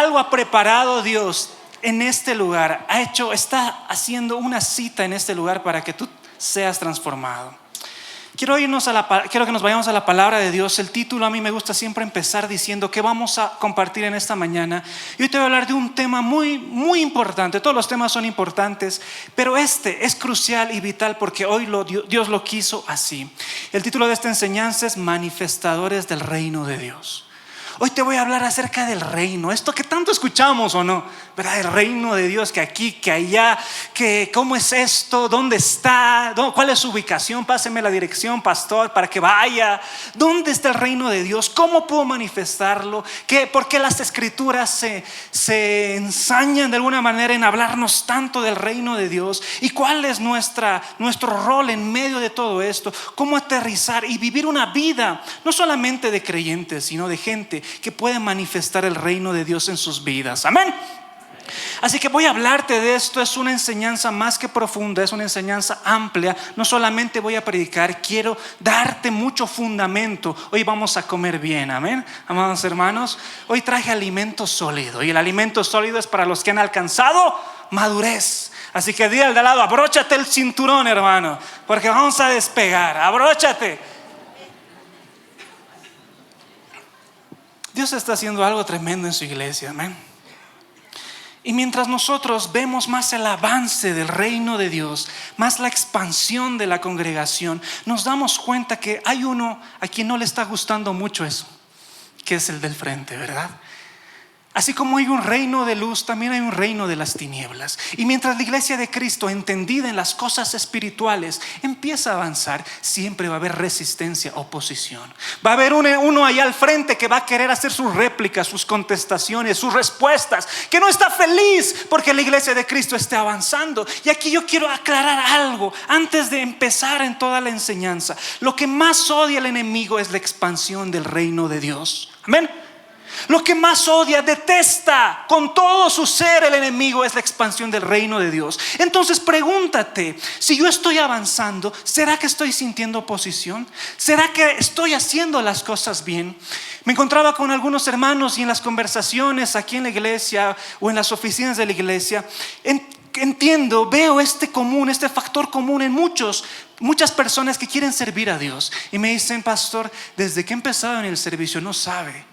algo ha preparado Dios en este lugar. Está haciendo una cita en este lugar para que tú seas transformado. Quiero que nos vayamos a la palabra de Dios. El título, a mí me gusta siempre empezar diciendo que vamos a compartir en esta mañana. Y hoy te voy a hablar de un tema muy, muy importante. Todos los temas son importantes, pero este es crucial y vital porque hoy Dios lo quiso así. El título de esta enseñanza es Manifestadores del Reino de Dios. Hoy te voy a hablar acerca del reino, esto que tanto escuchamos o no, ¿verdad? El reino de Dios, que aquí, que allá, que cómo es esto, dónde está, cuál es su ubicación, páseme la dirección, pastor, para que vaya. ¿Dónde está el reino de Dios? ¿Cómo puedo manifestarlo? ¿Por qué las escrituras se ensañan de alguna manera en hablarnos tanto del reino de Dios? ¿Y cuál es nuestro rol en medio de todo esto? ¿Cómo aterrizar y vivir una vida no solamente de creyentes, sino de gente que puede manifestar el reino de Dios en sus vidas? Amén. Así que voy a hablarte de esto. Es una enseñanza más que profunda, es una enseñanza amplia. No solamente voy a predicar, quiero darte mucho fundamento. Hoy vamos a comer bien, amén, amados hermanos. Hoy traje alimento sólido, y el alimento sólido es para los que han alcanzado madurez. Así que dile al de al lado: abróchate el cinturón, hermano, porque vamos a despegar. Abróchate. Dios está haciendo algo tremendo en su iglesia, amén. Y mientras nosotros vemos más el avance del reino de Dios, más la expansión de la congregación, nos damos cuenta que hay uno a quien no le está gustando mucho eso, que es el del frente, ¿verdad? Así como hay un reino de luz, también hay un reino de las tinieblas. Y mientras la iglesia de Cristo, entendida en las cosas espirituales, empieza a avanzar, siempre va a haber resistencia, oposición. Va a haber uno allá al frente que va a querer hacer sus réplicas, sus contestaciones, sus respuestas, que no está feliz porque la iglesia de Cristo esté avanzando. Y aquí yo quiero aclarar algo antes de empezar en toda la enseñanza. Lo que más odia el enemigo es la expansión del reino de Dios. Amén. Lo que más odia, detesta con todo su ser el enemigo es la expansión del reino de Dios. Entonces pregúntate: si yo estoy avanzando, ¿será que estoy sintiendo oposición? ¿Será que estoy haciendo las cosas bien? Me encontraba con algunos hermanos y en las conversaciones aquí en la iglesia o en las oficinas de la iglesia, veo este factor común en muchas personas que quieren servir a Dios. Y me dicen: pastor, desde que he empezado en el servicio, no sabe,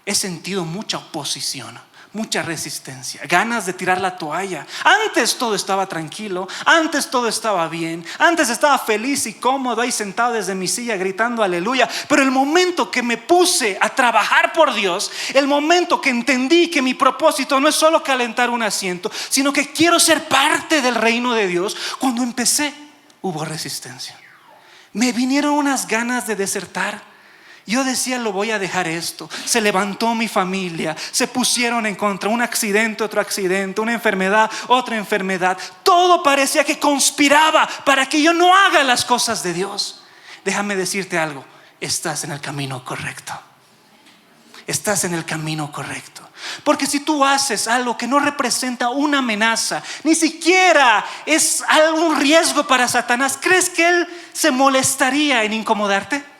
he sentido mucha oposición, mucha resistencia, ganas de tirar la toalla. Antes todo estaba tranquilo, antes todo estaba bien, antes estaba feliz y cómodo ahí sentado desde mi silla gritando aleluya. Pero el momento que me puse a trabajar por Dios, el momento que entendí que mi propósito no es solo calentar un asiento, sino que quiero ser parte del reino de Dios, cuando empecé hubo resistencia. Me vinieron unas ganas de desertar. Yo decía: lo voy a dejar esto. Se levantó mi familia, se pusieron en contra, un accidente, otro accidente, una enfermedad, otra enfermedad. Todo parecía que conspiraba para que yo no haga las cosas de Dios. Déjame decirte algo: estás en el camino correcto. Estás en el camino correcto. Porque si tú haces algo que no representa una amenaza, ni siquiera es algún riesgo para Satanás, ¿crees que él se molestaría en incomodarte?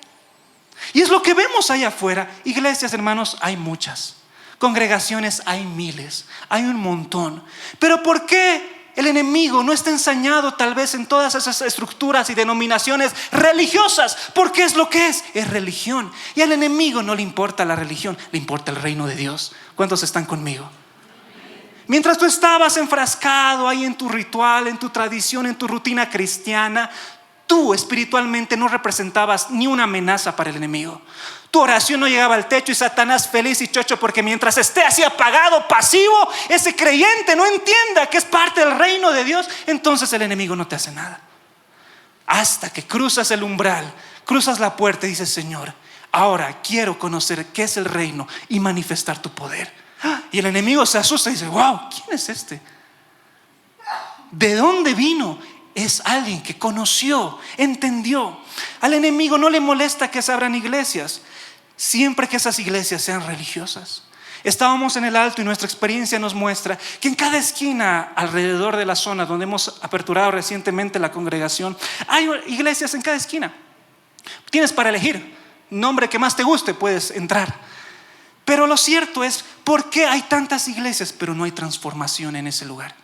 Y es lo que vemos allá afuera. Iglesias, hermanos, hay muchas. Congregaciones hay miles, hay un montón. Pero ¿por qué el enemigo no está ensañado tal vez en todas esas estructuras y denominaciones religiosas? Porque es lo que es religión. Y al enemigo no le importa la religión, le importa el reino de Dios. ¿Cuántos están conmigo? Mientras tú estabas enfrascado ahí en tu ritual, en tu tradición, en tu rutina cristiana, tú espiritualmente no representabas ni una amenaza para el enemigo. Tu oración no llegaba al techo y Satanás feliz y chocho, porque mientras esté así apagado, pasivo, ese creyente no entienda que es parte del reino de Dios, entonces el enemigo no te hace nada. Hasta que cruzas el umbral, cruzas la puerta y dices: Señor, ahora quiero conocer qué es el reino y manifestar tu poder. Y el enemigo se asusta y dice: wow, ¿quién es este? ¿De dónde vino? Es alguien que conoció, entendió. Al enemigo no le molesta que se abran iglesias, siempre que esas iglesias sean religiosas. Estábamos en el Alto y nuestra experiencia nos muestra que en cada esquina alrededor de la zona donde hemos aperturado recientemente la congregación, hay iglesias en cada esquina. Tienes para elegir nombre que más te guste, puedes entrar. Pero lo cierto es, ¿por qué hay tantas iglesias pero no hay transformación en ese lugar?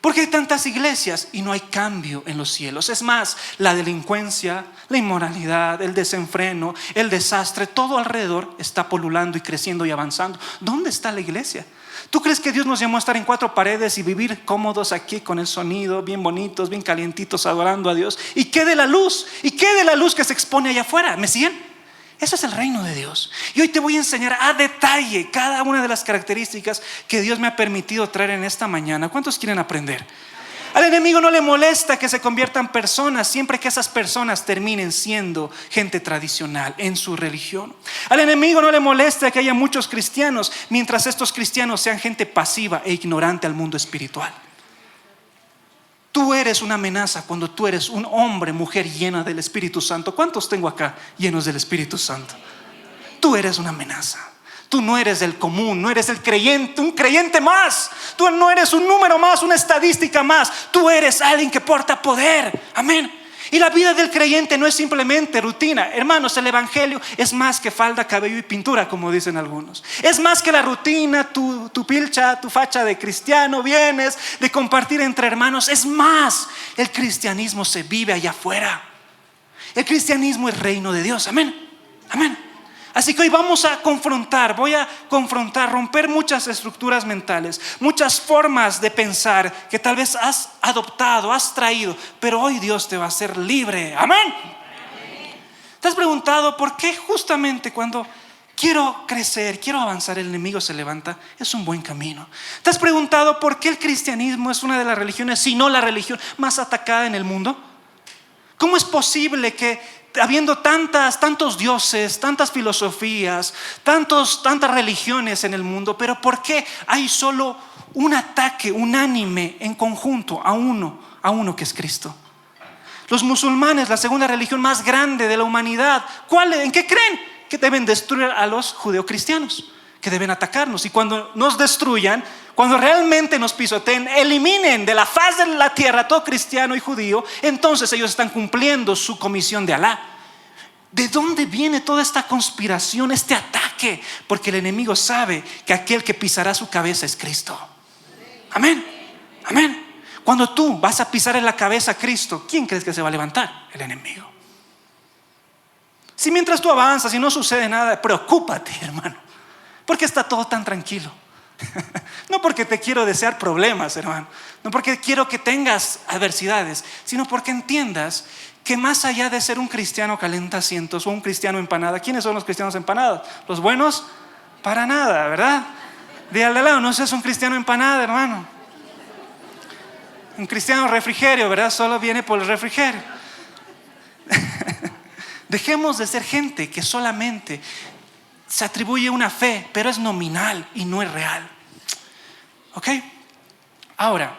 ¿Por qué hay tantas iglesias y no hay cambio en los cielos? Es más, la delincuencia, la inmoralidad, el desenfreno, el desastre, todo alrededor está polulando y creciendo y avanzando. ¿Dónde está la iglesia? ¿Tú crees que Dios nos llamó a estar en 4 paredes y vivir cómodos aquí con el sonido, bien bonitos, bien calientitos, adorando a Dios? ¿Y qué de la luz? ¿Y qué de la luz que se expone allá afuera? ¿Me siguen? Eso es el reino de Dios. Y hoy te voy a enseñar a detalle cada una de las características que Dios me ha permitido traer en esta mañana. ¿Cuántos quieren aprender? Al enemigo no le molesta que se conviertan personas siempre que esas personas terminen siendo gente tradicional en su religión. Al enemigo no le molesta que haya muchos cristianos mientras estos cristianos sean gente pasiva e ignorante al mundo espiritual. Tú eres una amenaza cuando tú eres un hombre, mujer llena del Espíritu Santo. ¿Cuántos tengo acá llenos del Espíritu Santo? Tú eres una amenaza. Tú no eres el común, no eres el creyente, un creyente más. Tú no eres un número más, una estadística más. Tú eres alguien que porta poder. Amén. Y la vida del creyente no es simplemente rutina. Hermanos, el evangelio es más que falda, cabello y pintura, como dicen algunos. Es más que la rutina, tu pilcha, tu facha de cristiano, vienes de compartir entre hermanos. Es más, el cristianismo se vive allá afuera. El cristianismo es reino de Dios. Amén. Amén. Así que hoy voy a confrontar, romper muchas estructuras mentales, muchas formas de pensar que tal vez has adoptado, has traído, pero hoy Dios te va a hacer libre. Amén. ¿Te has preguntado por qué justamente cuando quiero crecer, quiero avanzar, el enemigo se levanta? Es un buen camino. ¿Te has preguntado por qué el cristianismo es una de las religiones, si no la religión más atacada en el mundo? ¿Cómo es posible que habiendo tantos dioses, tantas filosofías, tantas religiones en el mundo, pero por qué hay solo un ataque unánime en conjunto a uno que es Cristo? Los musulmanes, la segunda religión más grande de la humanidad, ¿en qué creen? Que deben destruir a los judeocristianos, que deben atacarnos, y cuando nos destruyan, cuando realmente nos pisoteen, eliminen de la faz de la tierra todo cristiano y judío, entonces ellos están cumpliendo su comisión de Alá. ¿De dónde viene toda esta conspiración, este ataque? Porque el enemigo sabe que aquel que pisará su cabeza es Cristo. Amén. Amén. Cuando tú vas a pisar en la cabeza a Cristo, ¿quién crees que se va a levantar? El enemigo. Si mientras tú avanzas y no sucede nada, preocúpate, hermano, porque está todo tan tranquilo. No porque te quiero desear problemas, hermano, no porque quiero que tengas adversidades, sino porque entiendas que más allá de ser un cristiano calentasientos o un cristiano empanada, ¿quiénes son los cristianos empanadas? Los buenos para nada, ¿verdad? Dígale al lado, no seas un cristiano empanada, hermano. Un cristiano refrigerio, ¿verdad? Solo viene por el refrigerio. Dejemos de ser gente que solamente se atribuye una fe, pero es nominal y no es real. ¿Ok? Ahora,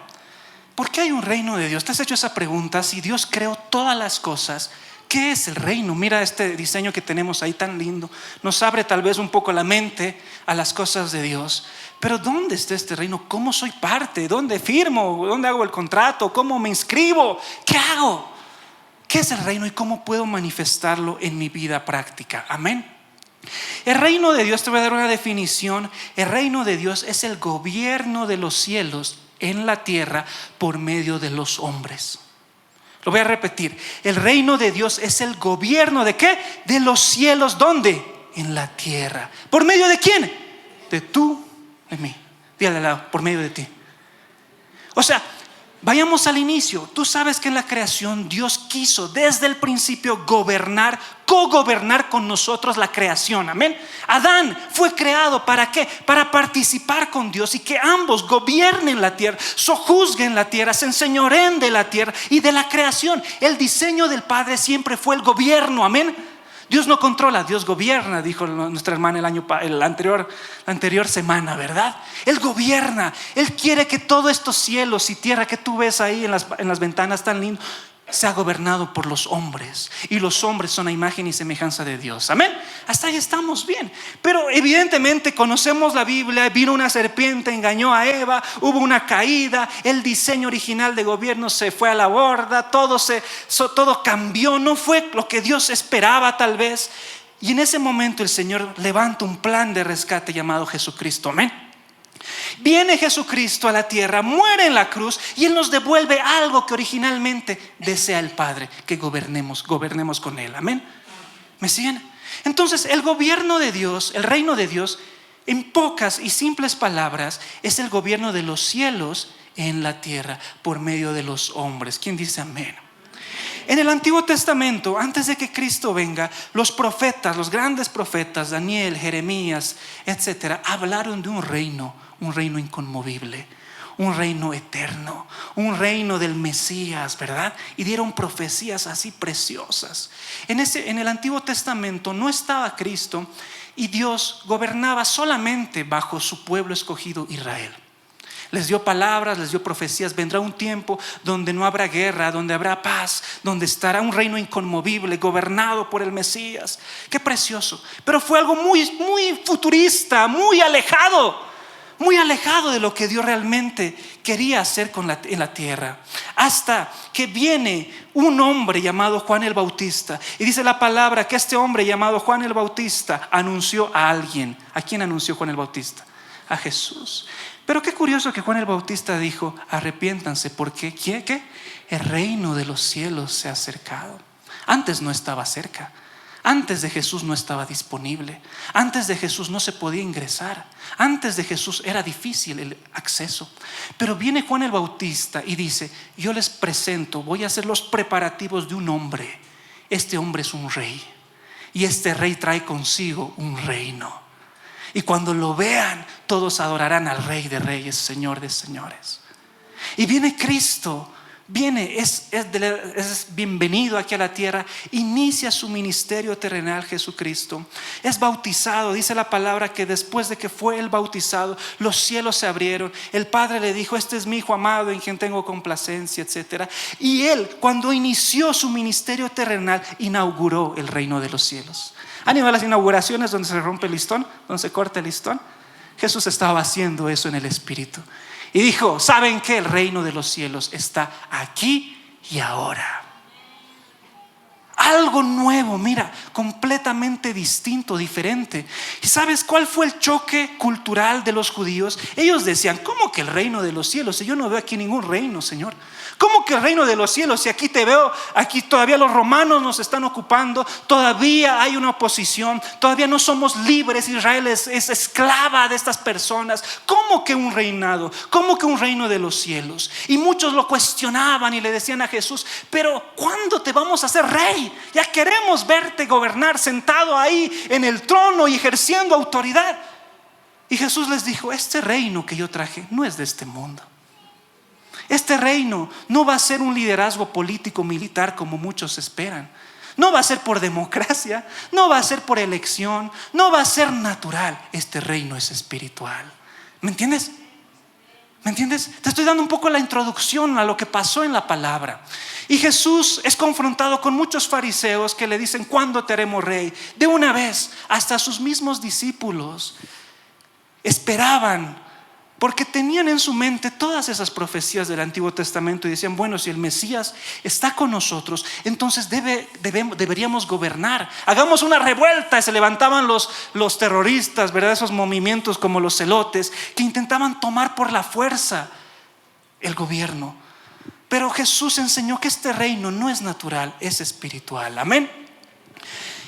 ¿por qué hay un reino de Dios? ¿Te has hecho esa pregunta? Si Dios creó todas las cosas, ¿qué es el reino? Mira este diseño que tenemos ahí tan lindo. Nos abre tal vez un poco la mente a las cosas de Dios. Pero ¿dónde está este reino? ¿Cómo soy parte? ¿Dónde firmo? ¿Dónde hago el contrato? ¿Cómo me inscribo? ¿Qué hago? ¿Qué es el reino y cómo puedo manifestarlo en mi vida práctica? Amén. El reino de Dios, te voy a dar una definición. El reino de Dios es el gobierno de los cielos en la tierra por medio de los hombres. Lo voy a repetir. El reino de Dios es el gobierno ¿de qué? De los cielos. ¿Dónde? En la tierra. ¿Por medio de quién? De tú, de mí. Dígale al lado, por medio de ti. O sea, vayamos al inicio. Tú sabes que en la creación Dios quiso desde el principio gobernar, cogobernar con nosotros la creación. Amén. Adán fue creado ¿para qué? Para participar con Dios y que ambos gobiernen la tierra, sojuzguen la tierra, se enseñoreen de la tierra y de la creación. El diseño del Padre siempre fue el gobierno. Amén. Dios no controla, Dios gobierna, dijo nuestra hermana la anterior semana, ¿verdad? Él gobierna, Él quiere que todos estos cielos y tierra que tú ves ahí en las ventanas tan lindos sea gobernado por los hombres, y los hombres son a imagen y semejanza de Dios. Amén. Hasta ahí estamos bien, pero evidentemente conocemos la Biblia. Vino una serpiente, engañó a Eva, hubo una caída, el diseño original de gobierno se fue a la borda, todo cambió, no fue lo que Dios esperaba tal vez. Y en ese momento el Señor levanta un plan de rescate llamado Jesucristo. Amén. Viene Jesucristo a la tierra, muere en la cruz y Él nos devuelve algo que originalmente desea el Padre, que gobernemos con Él. Amén. ¿Me siguen? Entonces el gobierno de Dios, el reino de Dios, en pocas y simples palabras, es el gobierno de los cielos en la tierra por medio de los hombres. ¿Quién dice amén? En el Antiguo Testamento, antes de que Cristo venga, los profetas, los grandes profetas, Daniel, Jeremías, etcétera, hablaron de un reino inconmovible, un reino eterno, un reino del Mesías, ¿verdad? Y dieron profecías así preciosas. En el Antiguo Testamento no estaba Cristo y Dios gobernaba solamente bajo su pueblo escogido Israel. Les dio palabras, les dio profecías. Vendrá un tiempo donde no habrá guerra, donde habrá paz, donde estará un reino inconmovible, gobernado por el Mesías. Qué precioso. Pero fue algo muy, muy futurista, muy alejado de lo que Dios realmente quería hacer en la tierra. Hasta que viene un hombre llamado Juan el Bautista. Y dice la palabra que este hombre llamado Juan el Bautista anunció a alguien. ¿A quién anunció Juan el Bautista? A Jesús. Pero qué curioso que Juan el Bautista dijo: arrepiéntanse porque ¿qué? El reino de los cielos se ha acercado. Antes no estaba cerca. Antes de Jesús no estaba disponible. Antes de Jesús no se podía ingresar. Antes de Jesús era difícil el acceso. Pero viene Juan el Bautista y dice: yo les presento, voy a hacer los preparativos de un hombre. Este hombre es un rey. Y este rey trae consigo un reino. Y cuando lo vean, todos adorarán al Rey de Reyes, Señor de Señores. Y viene Cristo, es bienvenido aquí a la tierra, inicia su ministerio terrenal Jesucristo. Es bautizado, dice la palabra que después de que fue el bautizado, los cielos se abrieron. El Padre le dijo: este es mi Hijo amado en quien tengo complacencia, etc. Y Él, cuando inició su ministerio terrenal, inauguró el reino de los cielos. ¿Han ido a las inauguraciones donde se rompe el listón, donde se corta el listón? Jesús estaba haciendo eso en el Espíritu. Y dijo: ¿saben qué? El reino de los cielos está aquí y ahora. Algo nuevo, mira, completamente distinto, diferente. ¿Y sabes cuál fue el choque cultural de los judíos? Ellos decían: ¿cómo que el reino de los cielos? Si yo no veo aquí ningún reino, Señor. ¿Cómo que el reino de los cielos? Si aquí te veo, aquí todavía los romanos nos están ocupando, todavía hay una oposición, todavía no somos libres, Israel es esclava de estas personas. ¿Cómo que un reinado? ¿Cómo que un reino de los cielos? Y muchos lo cuestionaban y le decían a Jesús: pero ¿cuándo te vamos a hacer rey? Ya queremos verte gobernar, sentado ahí en el trono y ejerciendo autoridad. Y Jesús les dijo: este reino que yo traje no es de este mundo. Este reino no va a ser un liderazgo político militar como muchos esperan. No va a ser por democracia, no va a ser por elección, no va a ser natural. Este reino es espiritual. ¿Me entiendes? ¿Me entiendes? Te estoy dando un poco la introducción a lo que pasó en la palabra. Y Jesús es confrontado con muchos fariseos que le dicen: ¿cuándo te haremos rey? De una vez, hasta sus mismos discípulos esperaban, porque tenían en su mente todas esas profecías del Antiguo Testamento y decían: bueno, si el Mesías está con nosotros, entonces deberíamos gobernar. Hagamos una revuelta. Y se levantaban los terroristas, ¿verdad? Esos movimientos como los celotes que intentaban tomar por la fuerza el gobierno. Pero Jesús enseñó que este reino no es natural, es espiritual. Amén.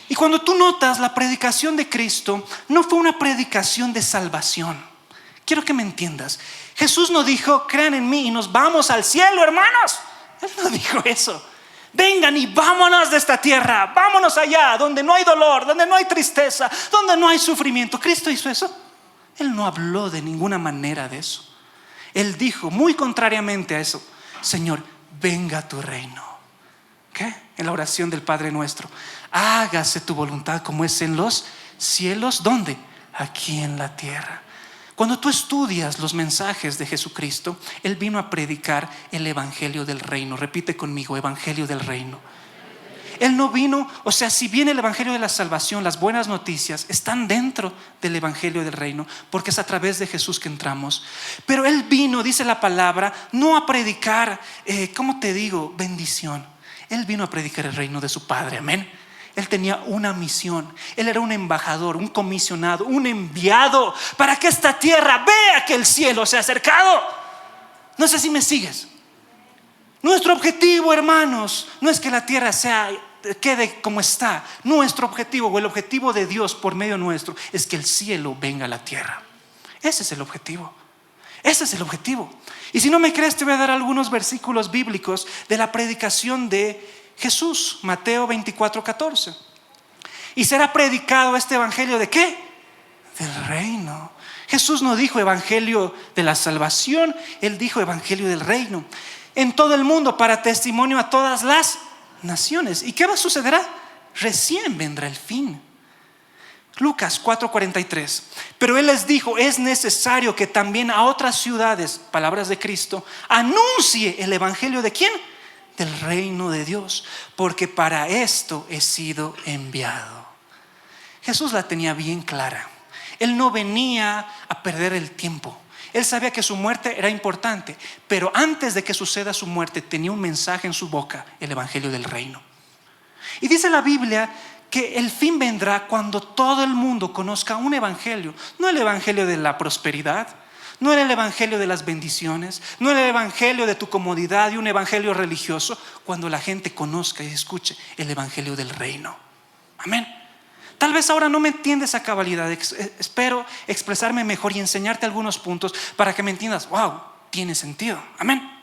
Y cuando tú notas, la predicación de Cristo no fue una predicación de salvación. Quiero que me entiendas. Jesús no dijo: crean en mí y nos vamos al cielo, hermanos. Él no dijo eso. Vengan y vámonos de esta tierra, vámonos allá donde no hay dolor, donde no hay tristeza, donde no hay sufrimiento. ¿Cristo hizo eso? Él no habló de ninguna manera de eso. Él dijo, muy contrariamente a eso: Señor, venga tu reino. ¿Qué? En la oración del Padre Nuestro: hágase tu voluntad como es en los cielos. ¿Dónde? Aquí en la tierra. Cuando tú estudias los mensajes de Jesucristo, Él vino a predicar el evangelio del reino. Repite conmigo: evangelio del reino. Él no vino, o sea, si bien el evangelio de la salvación, las buenas noticias están dentro del evangelio del reino, porque es a través de Jesús que entramos. Pero Él vino, dice la palabra, no a predicar, ¿cómo te digo? Bendición. Él vino a predicar el reino de su Padre. Amén. Él tenía una misión. Él era un embajador, un comisionado, un enviado para que esta tierra vea que el cielo se ha acercado. No sé si me sigues. Nuestro objetivo, hermanos, no es que la tierra quede como está. Nuestro objetivo, o el objetivo de Dios por medio nuestro, es que el cielo venga a la tierra. Ese es el objetivo. Ese es el objetivo. Y si no me crees, te voy a dar algunos versículos bíblicos de la predicación de Jesús. Mateo 24:14. Y será predicado este evangelio ¿de qué? Del reino. Jesús no dijo evangelio de la salvación, Él dijo evangelio del reino. En todo el mundo para testimonio a todas las naciones. ¿Y qué va a suceder? Recién vendrá el fin. Lucas 4:43. Pero Él les dijo: es necesario que también a otras ciudades, palabras de Cristo, anuncie el evangelio ¿de quién? Del reino de Dios, porque para esto he sido enviado. Jesús la tenía bien clara. Él no venía a perder el tiempo. Él sabía que su muerte era importante, pero antes de que suceda su muerte tenía un mensaje en su boca: el evangelio del reino. Y dice la Biblia que el fin vendrá cuando todo el mundo conozca un evangelio. No el evangelio de la prosperidad, no el evangelio de las bendiciones, no el evangelio de tu comodidad y un evangelio religioso. Cuando la gente conozca y escuche el evangelio del reino. Amén. Tal vez ahora no me entiendes a cabalidad. Espero expresarme mejor y enseñarte algunos puntos para que me entiendas. Wow, tiene sentido. Amén.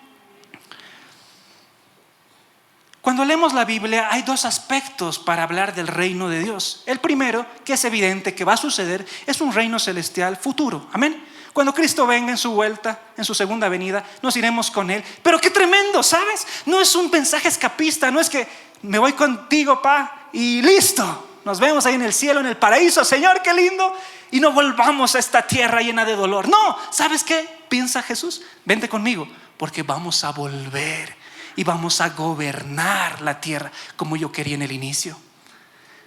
Cuando leemos la Biblia hay dos aspectos para hablar del reino de Dios. El primero, que es evidente que va a suceder, es un reino celestial futuro. Amén. Cuando Cristo venga en su vuelta, en su segunda venida, nos iremos con Él. Pero qué tremendo, ¿sabes? No es un mensaje escapista. No es que me voy contigo, pa, y listo. Nos vemos ahí en el cielo, en el paraíso, Señor, qué lindo. Y no volvamos a esta tierra llena de dolor. No, ¿sabes qué? Piensa Jesús, vente conmigo, porque vamos a volver y vamos a gobernar la tierra como yo quería en el inicio.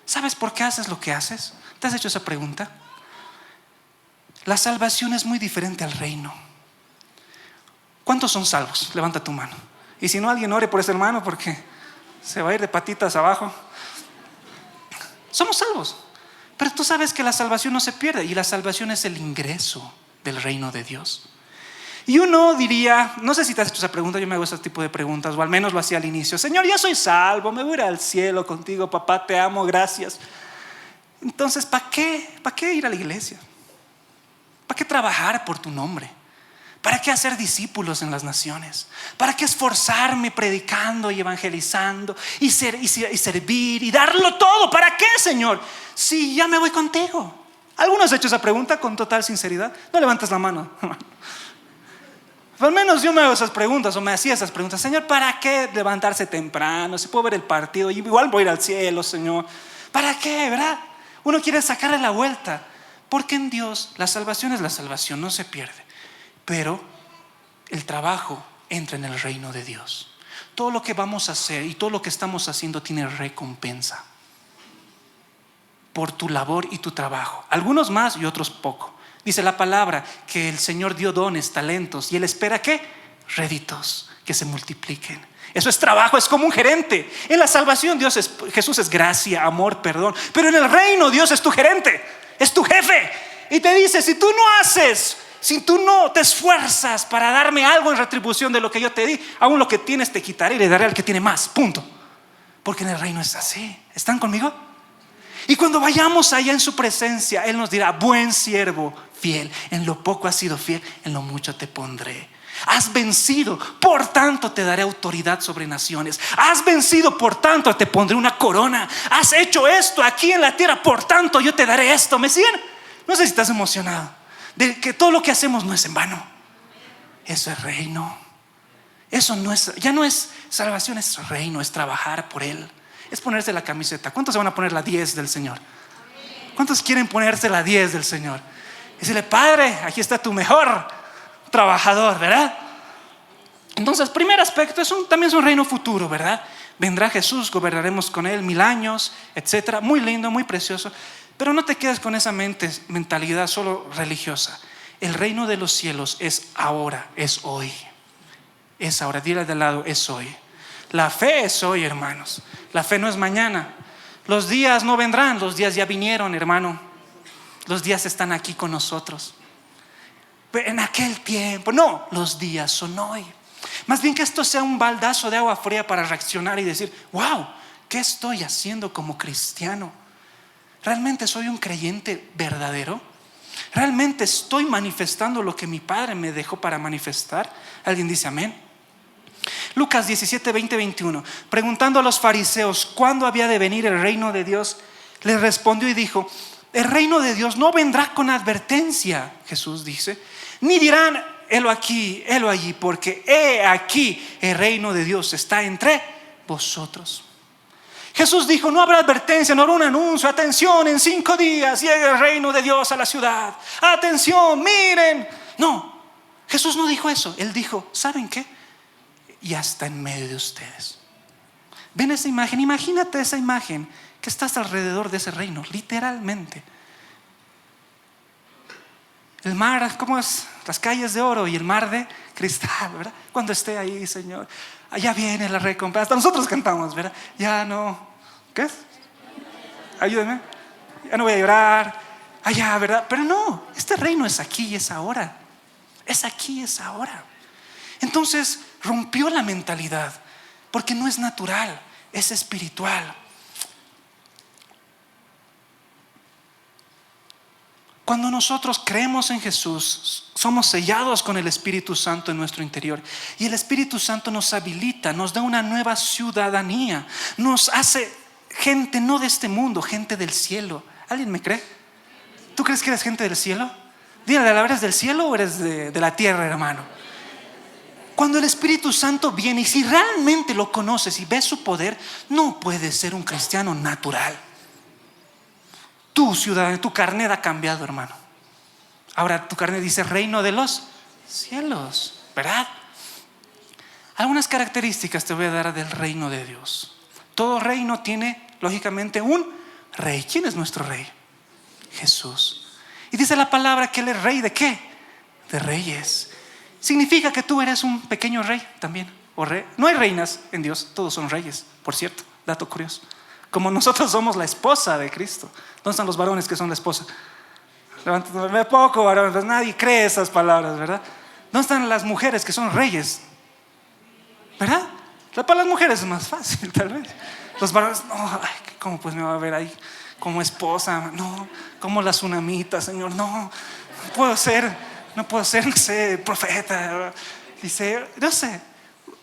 ¿Sabes por qué haces lo que haces? ¿Te has hecho esa pregunta? La salvación es muy diferente al reino. ¿Cuántos son salvos? Levanta tu mano. Y si no, alguien ore por ese hermano, porque se va a ir de patitas abajo. Somos salvos, pero tú sabes que la salvación no se pierde, y la salvación es el ingreso del reino de Dios. Y uno diría, no sé si te has hecho esa pregunta, yo me hago ese tipo de preguntas, o al menos lo hacía al inicio: Señor, ya soy salvo, me voy a ir al cielo contigo, papá, te amo, gracias. Entonces, ¿para qué ir a la iglesia? ¿Para qué trabajar por tu nombre? ¿Para qué hacer discípulos en las naciones? ¿Para qué esforzarme predicando y evangelizando y servir y darlo todo? ¿Para qué, Señor? Si ya me voy contigo. ¿Alguno has hecho esa pregunta con total sinceridad? No levantes la mano. Al menos yo me hago esas preguntas, o me hacía esas preguntas: Señor, ¿para qué levantarse temprano? Si puedo ver el partido, igual voy a ir al cielo, Señor. ¿Para qué, verdad? Uno quiere sacarle la vuelta, porque en Dios la salvación es la salvación, no se pierde. Pero el trabajo entra en el reino de Dios. Todo lo que vamos a hacer y todo lo que estamos haciendo tiene recompensa por tu labor y tu trabajo. Algunos más y otros poco. Dice la palabra que el Señor dio dones, talentos, y Él espera ¿qué? Réditos que se multipliquen. Eso es trabajo, es como un gerente. En la salvación Jesús es gracia, amor, perdón. Pero en el reino Dios es tu gerente, es tu jefe. Y te dice: si tú no te esfuerzas para darme algo en retribución de lo que yo te di, aún lo que tienes te quitaré y le daré al que tiene más, punto. Porque en el reino es así. ¿Están conmigo? Y cuando vayamos allá en su presencia, Él nos dirá: buen siervo fiel, en lo poco has sido fiel, en lo mucho te pondré. Has vencido, por tanto te daré autoridad sobre naciones. Has vencido, por tanto te pondré una corona. Has hecho esto aquí en la tierra, por tanto yo te daré esto. ¿Me siguen? No sé si estás emocionado de que todo lo que hacemos no es en vano. Eso es reino. Eso ya no es salvación, es reino, es trabajar por Él, es ponerse la camiseta. ¿Cuántos se van a poner la 10 del Señor? ¿Cuántos quieren ponerse la 10 del Señor? Y decirle: Padre, aquí está tu mejor trabajador, ¿verdad? Entonces, primer aspecto, también es un reino futuro, ¿verdad? Vendrá Jesús, gobernaremos con Él 1000 años, etcétera. Muy lindo, muy precioso. Pero no te quedes con esa mentalidad solo religiosa. El reino de los cielos es ahora, es hoy. Es ahora, dile de al lado: es hoy. La fe es hoy, hermanos. La fe no es mañana. Los días no vendrán, los días ya vinieron, hermano. Los días están aquí con nosotros. Pero en aquel tiempo, no, los días son hoy. Más bien que esto sea un baldazo de agua fría para reaccionar y decir: wow, ¿qué estoy haciendo como cristiano? ¿Realmente soy un creyente verdadero? ¿Realmente estoy manifestando lo que mi Padre me dejó para manifestar? ¿Alguien dice amén? Lucas 17, 20, 21. Preguntando a los fariseos cuándo había de venir el reino de Dios, les respondió y dijo: el reino de Dios no vendrá con advertencia, Jesús dice, ni dirán: helo aquí, helo allí, porque he aquí el reino de Dios está entre vosotros. Jesús dijo: no habrá advertencia, no habrá un anuncio: atención, en 5 días llega el reino de Dios a la ciudad, atención, miren. No, Jesús no dijo eso. Él dijo: ¿saben qué? Ya está en medio de ustedes. Ven esa imagen, imagínate esa imagen, que estás alrededor de ese reino, literalmente. El mar, ¿cómo es? Las calles de oro y el mar de cristal, ¿verdad? Cuando esté ahí, Señor, allá viene la recompensa. Hasta nosotros cantamos, ¿verdad? Ya no, ¿qué es? Ayúdeme. Ya no voy a llorar. Allá, ¿verdad? Pero no, este reino es aquí y es ahora. Es aquí y es ahora. Entonces rompió la mentalidad, porque no es natural, es espiritual. Cuando nosotros creemos en Jesús, somos sellados con el Espíritu Santo en nuestro interior. Y el Espíritu Santo nos habilita, nos da una nueva ciudadanía. Nos hace gente no de este mundo, gente del cielo. ¿Alguien me cree? ¿Tú crees que eres gente del cielo? Dile, ¿eres del cielo o eres de la tierra, hermano? Cuando el Espíritu Santo viene, y si realmente lo conoces y ves su poder, no puedes ser un cristiano natural. Tu ciudadano, tu carnet ha cambiado, hermano. Ahora tu carnet dice reino de los cielos, ¿verdad? Algunas características te voy a dar del reino de Dios. Todo reino tiene, lógicamente, un rey. ¿Quién es nuestro rey? Jesús. Y dice la palabra que Él es rey de ¿qué? De reyes. Significa que tú eres un pequeño rey también, o rey. No hay reinas en Dios, todos son reyes, por cierto, dato curioso. Como nosotros somos la esposa de Cristo. ¿Dónde están los varones que son la esposa? Levántate, poco varones, pues nadie cree esas palabras, ¿verdad? ¿Dónde están las mujeres que son reyes? ¿Verdad? Para las mujeres es más fácil, tal vez. Los varones, no, ay, ¿cómo pues me va a ver ahí como esposa? No, como la tsunamita, Señor, no puedo ser, no sé, profeta. Dice, no sé,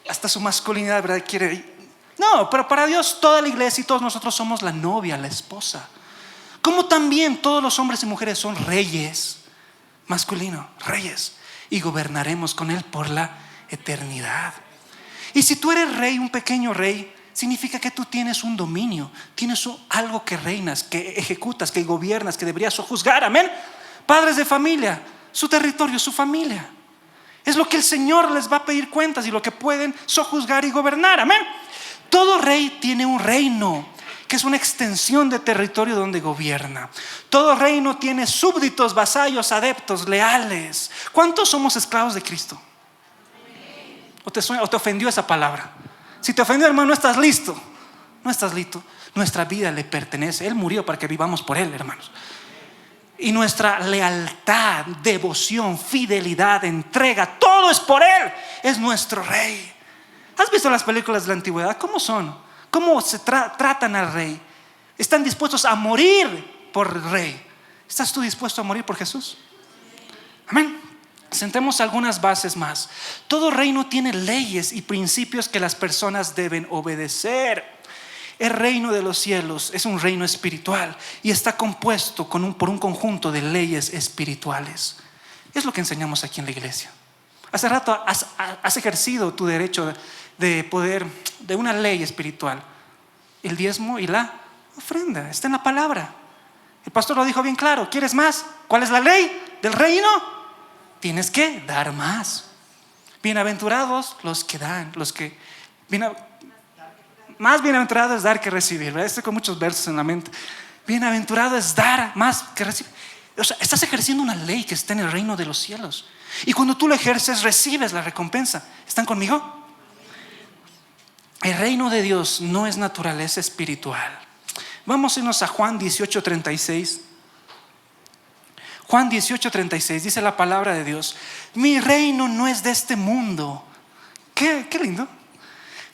hasta su masculinidad, ¿verdad? Quiere. No, pero para Dios toda la iglesia y todos nosotros somos la novia, la esposa. Como también todos los hombres y mujeres son reyes, masculino, reyes, y gobernaremos con Él por la eternidad. Y si tú eres rey, un pequeño rey, significa que tú tienes un dominio, tienes algo que reinas, que ejecutas, que gobiernas, que deberías sojuzgar, amén. Padres de familia, su territorio, su familia, es lo que el Señor les va a pedir cuentas y lo que pueden sojuzgar y gobernar, amén. Todo rey tiene un reino, que es una extensión de territorio donde gobierna. Todo reino tiene súbditos, vasallos, adeptos, leales. ¿Cuántos somos esclavos de Cristo? ¿O te ofendió esa palabra? Si te ofendió, hermano, no estás listo. No estás listo. Nuestra vida le pertenece. Él murió para que vivamos por Él, hermanos. Y nuestra lealtad, devoción, fidelidad, entrega, todo es por Él. Es nuestro rey. ¿Has visto las películas de la antigüedad? ¿Cómo son? ¿Cómo se tratan al rey? Están dispuestos a morir por el rey. ¿Estás tú dispuesto a morir por Jesús? Amén. Sentemos algunas bases más. Todo reino tiene leyes y principios que las personas deben obedecer. El reino de los cielos es un reino espiritual y está compuesto por un conjunto de leyes espirituales. Es lo que enseñamos aquí en la iglesia. Hace rato has ejercido tu derecho de poder, de una ley espiritual. El diezmo y la ofrenda está en la palabra. El pastor lo dijo bien claro. ¿Quieres más? ¿Cuál es la ley del reino? Tienes que dar más. Bienaventurados los que dan, más bienaventurado es dar que recibir, ¿verdad? Estoy con muchos versos en la mente. Bienaventurado es dar más que recibir. O sea, estás ejerciendo una ley que está en el reino de los cielos. Y cuando tú lo ejerces, recibes la recompensa. ¿Están conmigo? El reino de Dios no es natural, es espiritual. Vamos a irnos a Juan 18:36. Juan 18:36 dice la palabra de Dios: mi reino no es de este mundo. Qué lindo.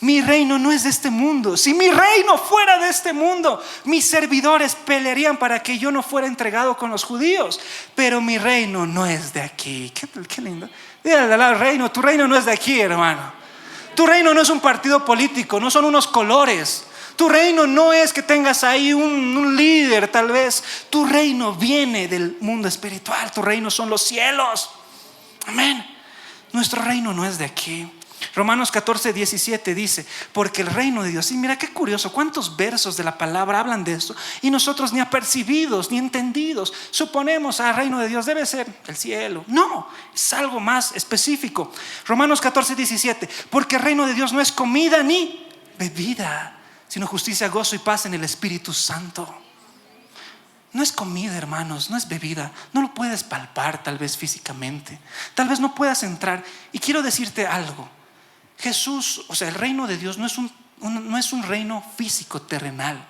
Mi reino no es de este mundo. Si mi reino fuera de este mundo, mis servidores pelearían para que yo no fuera entregado con los judíos. Pero mi reino no es de aquí. Qué lindo. Dígale al reino: tu reino no es de aquí, hermano. Tu reino no es un partido político, no son unos colores. Tu reino no es que tengas ahí un líder, tal vez. Tu reino viene del mundo espiritual. Tu reino son los cielos. Amén. Nuestro reino no es de aquí. Romanos 14:17 dice: porque el reino de Dios. Y mira qué curioso, cuántos versos de la palabra hablan de esto, y nosotros ni apercibidos ni entendidos suponemos: el reino de Dios debe ser el cielo. No, es algo más específico. Romanos 14:17: porque el reino de Dios no es comida ni bebida, sino justicia, gozo y paz en el Espíritu Santo. No es comida, hermanos, no es bebida. No lo puedes palpar tal vez físicamente. Tal vez no puedas entrar. Y quiero decirte algo. Jesús, el reino de Dios no es un reino físico terrenal.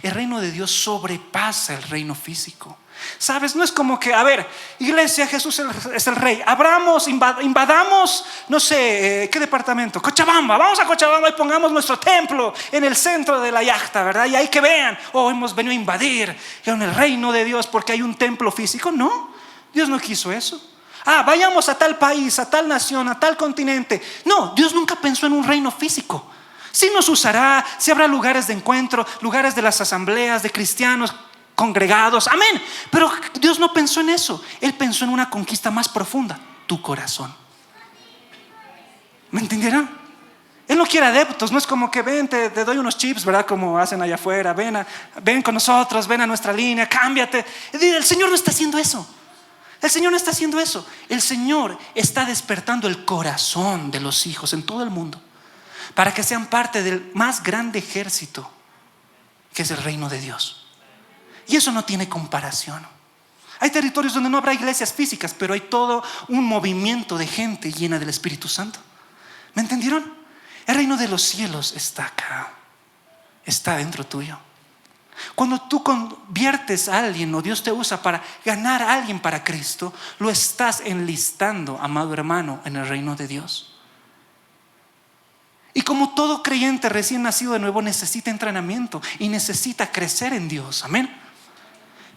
El reino de Dios sobrepasa el reino físico. ¿Sabes? No es como que, a ver, iglesia, Jesús es el rey. Abramos, invadamos, no sé, ¿qué departamento? Cochabamba. Vamos a Cochabamba y pongamos nuestro templo en el centro de la yacta, ¿verdad? Y ahí que vean: hemos venido a invadir en el reino de Dios porque hay un templo físico. No, Dios no quiso eso. Vayamos a tal país, a tal nación, a tal continente. No, Dios nunca pensó en un reino físico. Sí nos usará, sí habrá lugares de encuentro, lugares de las asambleas de cristianos congregados, amén. Pero Dios no pensó en eso. Él pensó en una conquista más profunda: tu corazón. ¿Me entendieron? Él no quiere adeptos. No es como que ven, te doy unos chips, ¿verdad? Como hacen allá afuera. Ven con nosotros, ven a nuestra línea, cámbiate. El Señor no está haciendo eso. El Señor no está haciendo eso. El Señor está despertando el corazón de los hijos en todo el mundo para que sean parte del más grande ejército, que es el reino de Dios. Y eso no tiene comparación. Hay territorios donde no habrá iglesias físicas, pero hay todo un movimiento de gente llena del Espíritu Santo. ¿Me entendieron? El reino de los cielos está acá, está dentro tuyo. Cuando tú conviertes a alguien, o Dios te usa para ganar a alguien para Cristo, lo estás enlistando, amado hermano, en el reino de Dios. Y como todo creyente recién nacido de nuevo, necesita entrenamiento y necesita crecer en Dios, amén.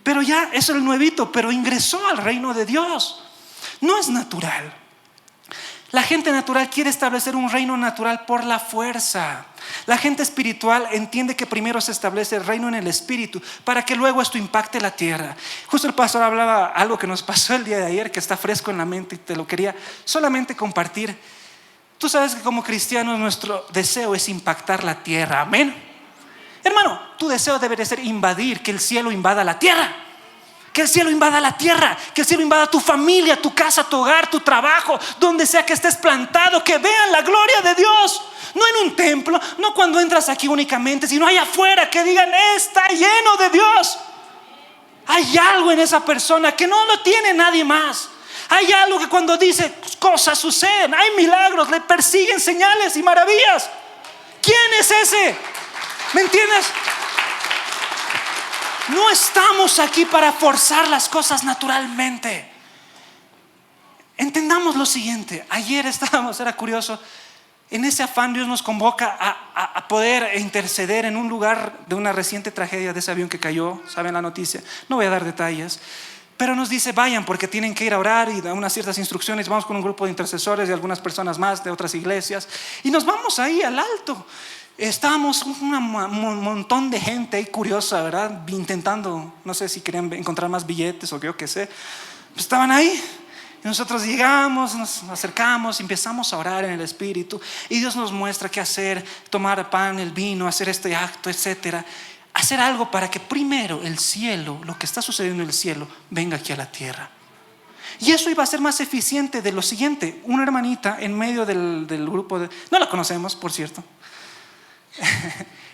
Pero ya es el nuevito, pero ingresó al reino de Dios. No es natural. La gente natural quiere establecer un reino natural por la fuerza. La gente espiritual entiende que primero se establece el reino en el espíritu para que luego esto impacte la tierra. Justo el pastor hablaba algo que nos pasó el día de ayer, que está fresco en la mente, y te lo quería solamente compartir. Tú sabes que como cristianos nuestro deseo es impactar la tierra, amén. Hermano, tu deseo debe de ser invadir, que el cielo invada la tierra. Que el cielo invada la tierra, que el cielo invada tu familia, tu casa, tu hogar, tu trabajo, donde sea que estés plantado, que vean la gloria de Dios. No en un templo, no cuando entras aquí únicamente, sino allá afuera, que digan: está lleno de Dios. Hay algo en esa persona que no lo tiene nadie más. Hay algo que cuando dice, cosas suceden, hay milagros, le persiguen señales y maravillas. ¿Quién es ese? ¿Me entiendes? No estamos aquí para forzar las cosas naturalmente. Entendamos lo siguiente. Ayer era curioso. En ese afán Dios nos convoca a poder interceder en un lugar de una reciente tragedia de ese avión que cayó. ¿Saben la noticia? No voy a dar detalles, pero nos dice: vayan porque tienen que ir a orar y da unas ciertas instrucciones. Vamos con un grupo de intercesores y algunas personas más de otras iglesias, y nos vamos ahí al alto. Estábamos un montón de gente ahí curiosa, ¿verdad? Intentando, no sé si querían encontrar más billetes o yo qué sé. Estaban ahí. Y nosotros llegamos, nos acercamos y empezamos a orar en el Espíritu. Y Dios nos muestra qué hacer: tomar pan, el vino, hacer este acto, etcétera. Hacer algo para que primero el cielo, lo que está sucediendo en el cielo, venga aquí a la tierra. Y eso iba a ser más eficiente de lo siguiente: una hermanita en medio del grupo, no la conocemos, por cierto,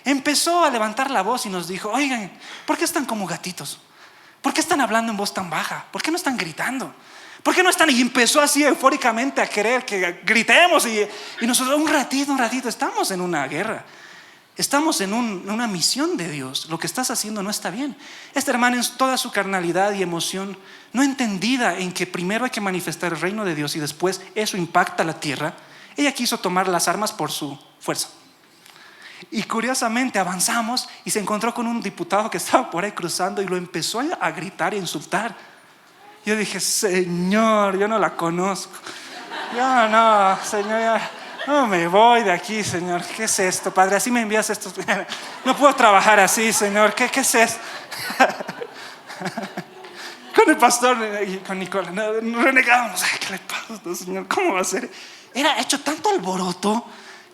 empezó a levantar la voz y nos dijo: oigan, ¿por qué están como gatitos? ¿Por qué están hablando en voz tan baja? ¿Por qué no están gritando? ¿Por qué no están? Y empezó así eufóricamente a querer que gritemos, y nosotros un ratito, estamos en una guerra. Estamos en una misión de Dios. Lo que estás haciendo no está bien. Esta hermana, en toda su carnalidad y emoción, no entendida en que primero hay que manifestar el reino de Dios y después eso impacta la tierra, ella quiso tomar las armas por su fuerza. Y curiosamente avanzamos y se encontró con un diputado que estaba por ahí cruzando y lo empezó a gritar e insultar. Yo dije: Señor, yo no la conozco. Yo no, Señor, ya no me voy de aquí, Señor. ¿Qué es esto, Padre? Así me envías esto. No puedo trabajar así, Señor. ¿Qué es esto? Con el pastor y con Nicola renegábamos. ¿Qué le pasa, Señor? ¿Cómo va a ser? Era hecho tanto alboroto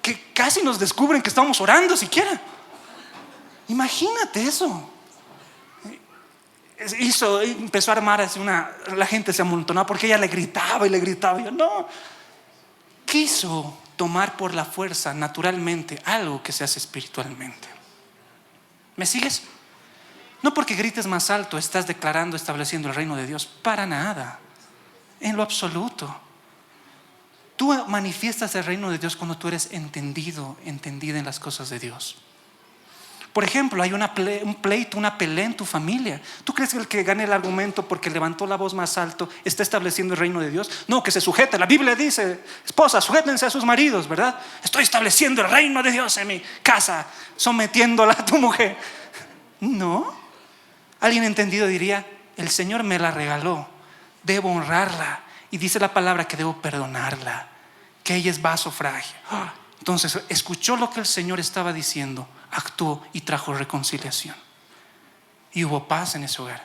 que casi nos descubren que estábamos orando siquiera. Imagínate eso. Empezó a armar así la gente se amontonaba porque ella le gritaba y le gritaba. Yo no. Quiso tomar por la fuerza naturalmente algo que se hace espiritualmente. ¿Me sigues? No porque grites más alto estás declarando, estableciendo el reino de Dios. Para nada. En lo absoluto. Tú manifiestas el reino de Dios cuando tú eres entendido, entendida en las cosas de Dios. Por ejemplo, hay un pleito, una pelea en tu familia. ¿Tú crees que el que gane el argumento porque levantó la voz más alto está estableciendo el reino de Dios? No, que se sujete. La Biblia dice: esposas, sujétense a sus maridos, ¿verdad? Estoy estableciendo el reino de Dios en mi casa, sometiéndola a tu mujer. No. Alguien entendido diría: el Señor me la regaló, debo honrarla. Y dice la palabra que debo perdonarla, que ella es vaso frágil. Entonces escuchó lo que el Señor estaba diciendo, actuó y trajo reconciliación. Y hubo paz en ese hogar.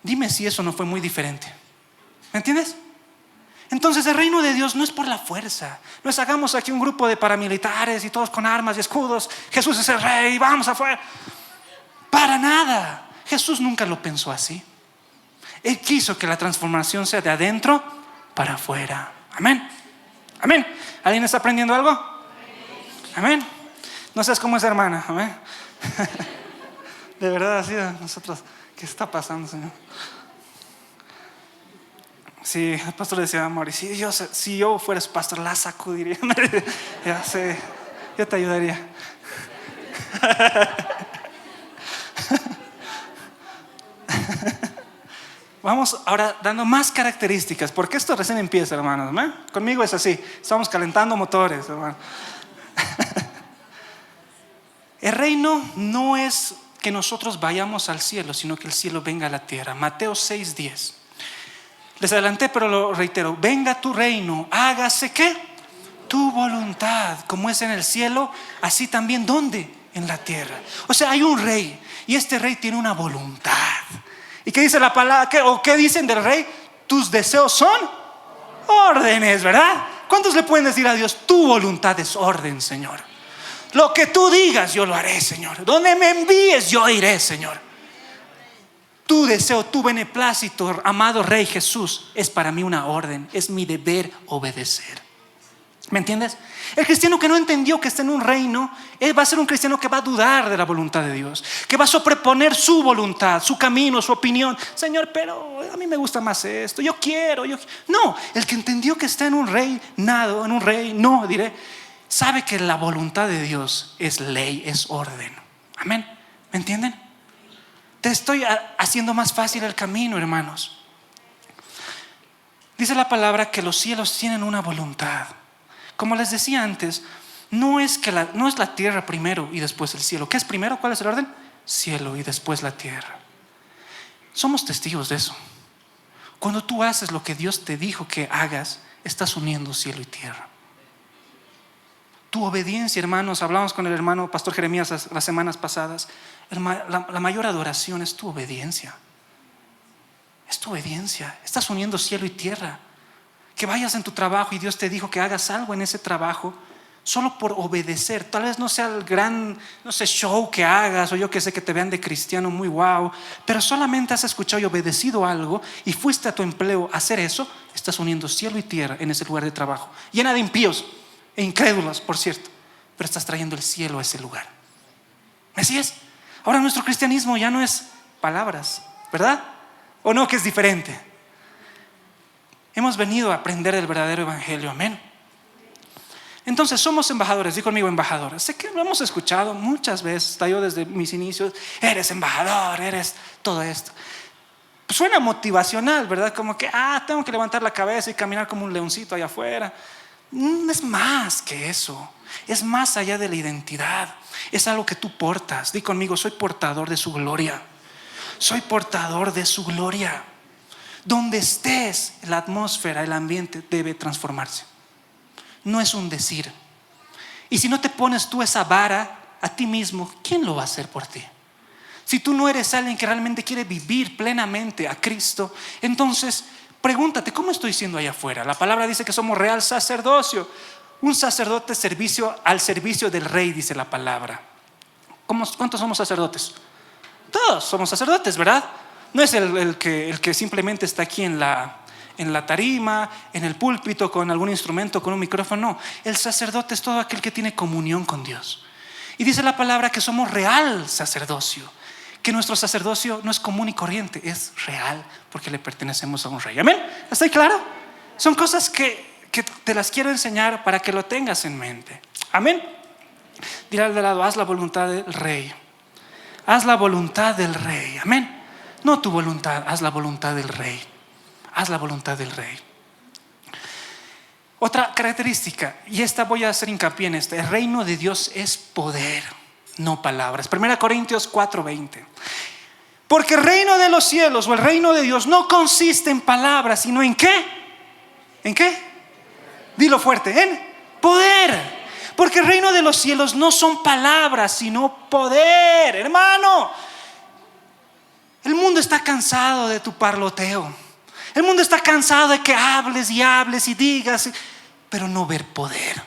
Dime si eso no fue muy diferente. ¿Me entiendes? Entonces el reino de Dios no es por la fuerza. No es hagamos aquí un grupo de paramilitares y todos con armas y escudos. Jesús es el rey, vamos afuera. Para nada. Jesús nunca lo pensó así. Él quiso que la transformación sea de adentro para afuera. Amén. Amén. ¿Alguien está aprendiendo algo? Amén. No seas como esa hermana. Amén. De verdad, así nosotros, ¿qué está pasando, Señor? Sí, el pastor decía: Mauricio, si yo fueras pastor, la sacudiría. Ya sé, yo te ayudaría. Vamos ahora dando más características, porque esto recién empieza, hermanos, ¿no? Conmigo es así, estamos calentando motores, hermano. El reino no es que nosotros vayamos al cielo, sino que el cielo venga a la tierra. Mateo 6:10. Les adelanté, pero lo reitero: venga tu reino, hágase ¿qué? Tu voluntad, como es en el cielo, así también ¿dónde? En la tierra. O sea, hay un rey y este rey tiene una voluntad. ¿Y qué dice la palabra? ¿Qué dicen del rey? Tus deseos son órdenes, ¿verdad? ¿Cuántos le pueden decir a Dios: tu voluntad es orden, Señor? Lo que tú digas yo lo haré, Señor. Donde me envíes yo iré, Señor. Tu deseo, tu beneplácito, amado Rey Jesús, es para mí una orden. Es mi deber obedecer. ¿Me entiendes? El cristiano que no entendió que está en un reino, él va a ser un cristiano que va a dudar de la voluntad de Dios, que va a sobreponer su voluntad, su camino, su opinión. Señor, pero a mí me gusta más esto, yo quiero. No, el que entendió que está en un reino, sabe que la voluntad de Dios es ley, es orden. Amén. ¿Me entienden? Te estoy haciendo más fácil el camino, hermanos. Dice la palabra que los cielos tienen una voluntad. Como les decía antes, no es la tierra primero y después el cielo. ¿Qué es primero? ¿Cuál es el orden? Cielo y después la tierra. Somos testigos de eso. Cuando tú haces lo que Dios te dijo que hagas, estás uniendo cielo y tierra. Tu obediencia, hermanos, hablamos con el hermano pastor Jeremías las semanas pasadas. La mayor adoración es tu obediencia. Es tu obediencia. Estás uniendo cielo y tierra. Que vayas en tu trabajo y Dios te dijo que hagas algo en ese trabajo solo por obedecer. Tal vez no sea el gran, show que hagas, o yo que sé, que te vean de cristiano muy wow, pero solamente has escuchado y obedecido algo y fuiste a tu empleo a hacer eso. Estás uniendo cielo y tierra en ese lugar de trabajo, llena de impíos e incrédulos, por cierto, pero estás trayendo el cielo a ese lugar. Así es. Ahora nuestro cristianismo ya no es palabras, ¿verdad? ¿O no, que es diferente? Hemos venido a aprender del verdadero evangelio, amén. Entonces somos embajadores. Di conmigo embajadores. Sé que lo hemos escuchado muchas veces, hasta yo desde mis inicios. Eres embajador, eres todo esto. Pues suena motivacional, ¿verdad? Como que tengo que levantar la cabeza y caminar como un leoncito allá afuera. Es más que eso. Es más allá de la identidad. Es algo que tú portas. Di conmigo, soy portador de su gloria. Soy portador de su gloria. Donde estés, la atmósfera, el ambiente debe transformarse. No es un decir. Y si no te pones tú esa vara a ti mismo, ¿quién lo va a hacer por ti? Si tú no eres alguien que realmente quiere vivir plenamente a Cristo, entonces pregúntate, ¿cómo estoy siendo allá afuera? La palabra dice que somos real sacerdocio. Un sacerdote al servicio del rey, dice la palabra. ¿Cuántos somos sacerdotes? Todos somos sacerdotes, ¿verdad? No es el que simplemente está aquí en la tarima, en el púlpito, con algún instrumento, con un micrófono. No, el sacerdote es todo aquel que tiene comunión con Dios. Y dice la palabra que somos real sacerdocio, que nuestro sacerdocio no es común y corriente, es real, porque le pertenecemos a un rey. ¿Amén? ¿Está claro? Son cosas que te las quiero enseñar para que lo tengas en mente. Amén. Dile al de lado, haz la voluntad del rey. Haz la voluntad del rey. Amén. No tu voluntad, haz la voluntad del rey. Haz la voluntad del rey. Otra característica, y esta voy a hacer hincapié en esta: el reino de Dios es poder, no palabras. 1 Corintios 4:20. Porque el reino de los cielos o el reino de Dios no consiste en palabras, sino ¿en qué? ¿En qué? Dilo fuerte, en poder. Porque el reino de los cielos no son palabras, sino poder. Hermano, el mundo está cansado de tu parloteo. El mundo está cansado de que hables y digas, pero no ver poder.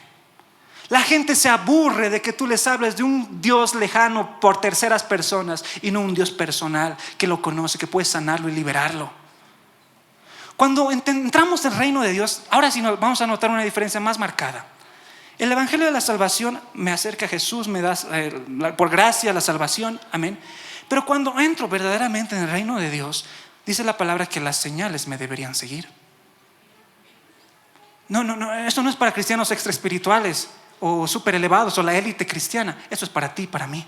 La gente se aburre de que tú les hables de un Dios lejano por terceras personas y no un Dios personal que lo conoce, que puede sanarlo y liberarlo. Cuando entramos en el reino de Dios, ahora sí vamos a notar una diferencia más marcada. El evangelio de la salvación me acerca a Jesús, me da por gracia la salvación, amén. Pero cuando entro verdaderamente en el reino de Dios, dice la palabra que las señales me deberían seguir. No, esto no es para cristianos extra espirituales o súper elevados o la élite cristiana. Esto es para ti y para mí.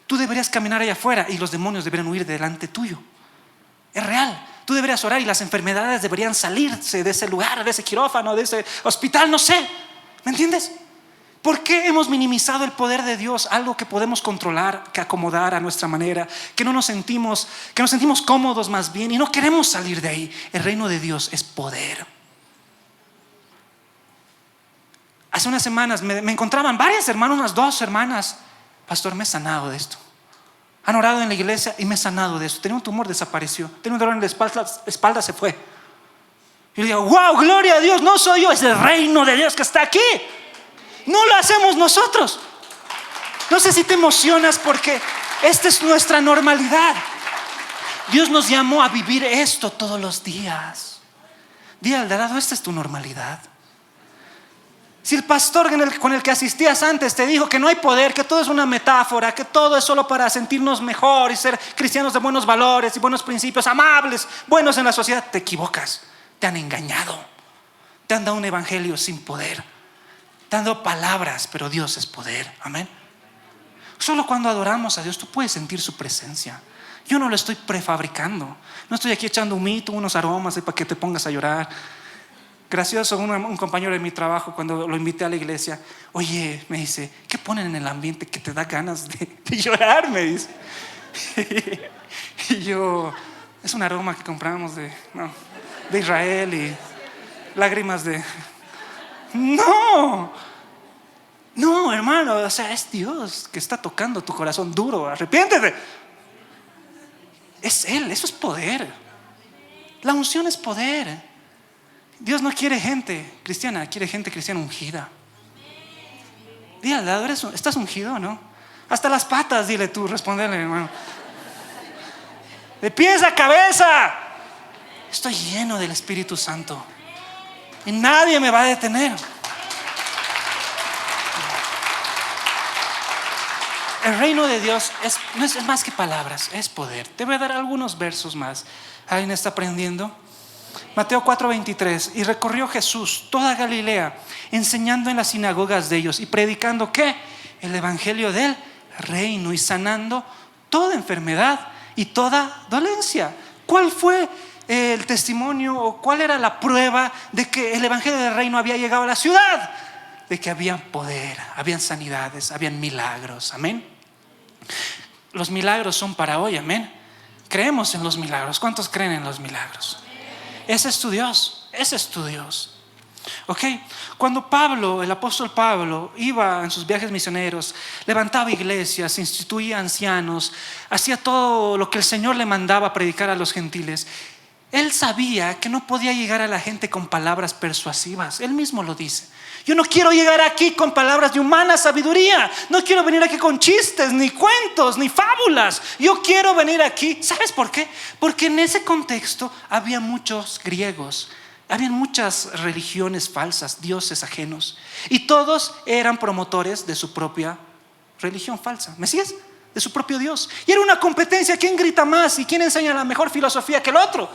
Tú deberías caminar allá afuera y los demonios deberían huir delante tuyo. Es real. Tú deberías orar y las enfermedades deberían salirse de ese lugar, de ese quirófano, de ese hospital, no sé. ¿Me entiendes? ¿Por qué hemos minimizado el poder de Dios? Algo que podemos controlar, que acomodar a nuestra manera, que nos sentimos cómodos más bien y no queremos salir de ahí. El reino de Dios es poder. Hace unas semanas me encontraban varias hermanas, unas 2 hermanas. Pastor, me he sanado de esto. Han orado en la iglesia y me he sanado de esto. Tenía un tumor, desapareció. Tenía un dolor en la espalda, se fue. Y le digo, wow, gloria a Dios, no soy yo, es el reino de Dios que está aquí. No lo hacemos nosotros. No sé si te emocionas porque esta es nuestra normalidad. Dios nos llamó a vivir esto todos los días. Dile al de lado, esta es tu normalidad. Si el pastor con el que asistías antes te dijo que no hay poder, que todo es una metáfora, que todo es solo para sentirnos mejor y ser cristianos de buenos valores y buenos principios, amables, buenos en la sociedad, te equivocas. Te han engañado. Te han dado un evangelio sin poder. Te han dado palabras, pero Dios es poder. Amén. Solo cuando adoramos a Dios tú puedes sentir su presencia. Yo no lo estoy prefabricando. No estoy aquí echando un mito, unos aromas para que te pongas a llorar. Gracioso, un compañero de mi trabajo, cuando lo invité a la iglesia, oye, me dice, ¿qué ponen en el ambiente que te da ganas de llorar? Me dice. Y yo, es un aroma que compramos de Israel y lágrimas de... No, hermano, o sea, es Dios que está tocando tu corazón duro. Arrepiéntete. Es Él, eso es poder. La unción es poder. Dios no quiere gente cristiana, quiere gente cristiana ungida. Dile al lado, ¿estás ungido o no? Hasta las patas, dile tú, respondele, hermano. De pies a cabeza. Estoy lleno del Espíritu Santo y nadie me va a detener. El reino de Dios no es más que palabras, es poder. Te voy a dar algunos versos más. ¿Alguien está aprendiendo? Mateo 4:23. Y recorrió Jesús toda Galilea, enseñando en las sinagogas de ellos y predicando ¿qué? El evangelio del reino y sanando toda enfermedad y toda dolencia. ¿Cuál fue el testimonio o cuál era la prueba de que el evangelio del reino había llegado a la ciudad? De que había poder, habían sanidades, habían milagros. Amén. Los milagros son para hoy. Amén. Creemos en los milagros. ¿Cuántos creen en los milagros? Ese es tu Dios. Ese es tu Dios. Ok. Cuando Pablo, el apóstol Pablo, iba en sus viajes misioneros, levantaba iglesias, instituía ancianos, hacía todo lo que el Señor le mandaba a predicar a los gentiles, él sabía que no podía llegar a la gente con palabras persuasivas. Él mismo lo dice. Yo no quiero llegar aquí con palabras de humana sabiduría. No quiero venir aquí con chistes, ni cuentos, ni fábulas. Yo quiero venir aquí. ¿Sabes por qué? Porque en ese contexto había muchos griegos. Había muchas religiones falsas, dioses ajenos. Y todos eran promotores de su propia religión falsa. ¿Me sigues? De su propio Dios. Y era una competencia. ¿Quién grita más? ¿Y quién enseña la mejor filosofía que el otro?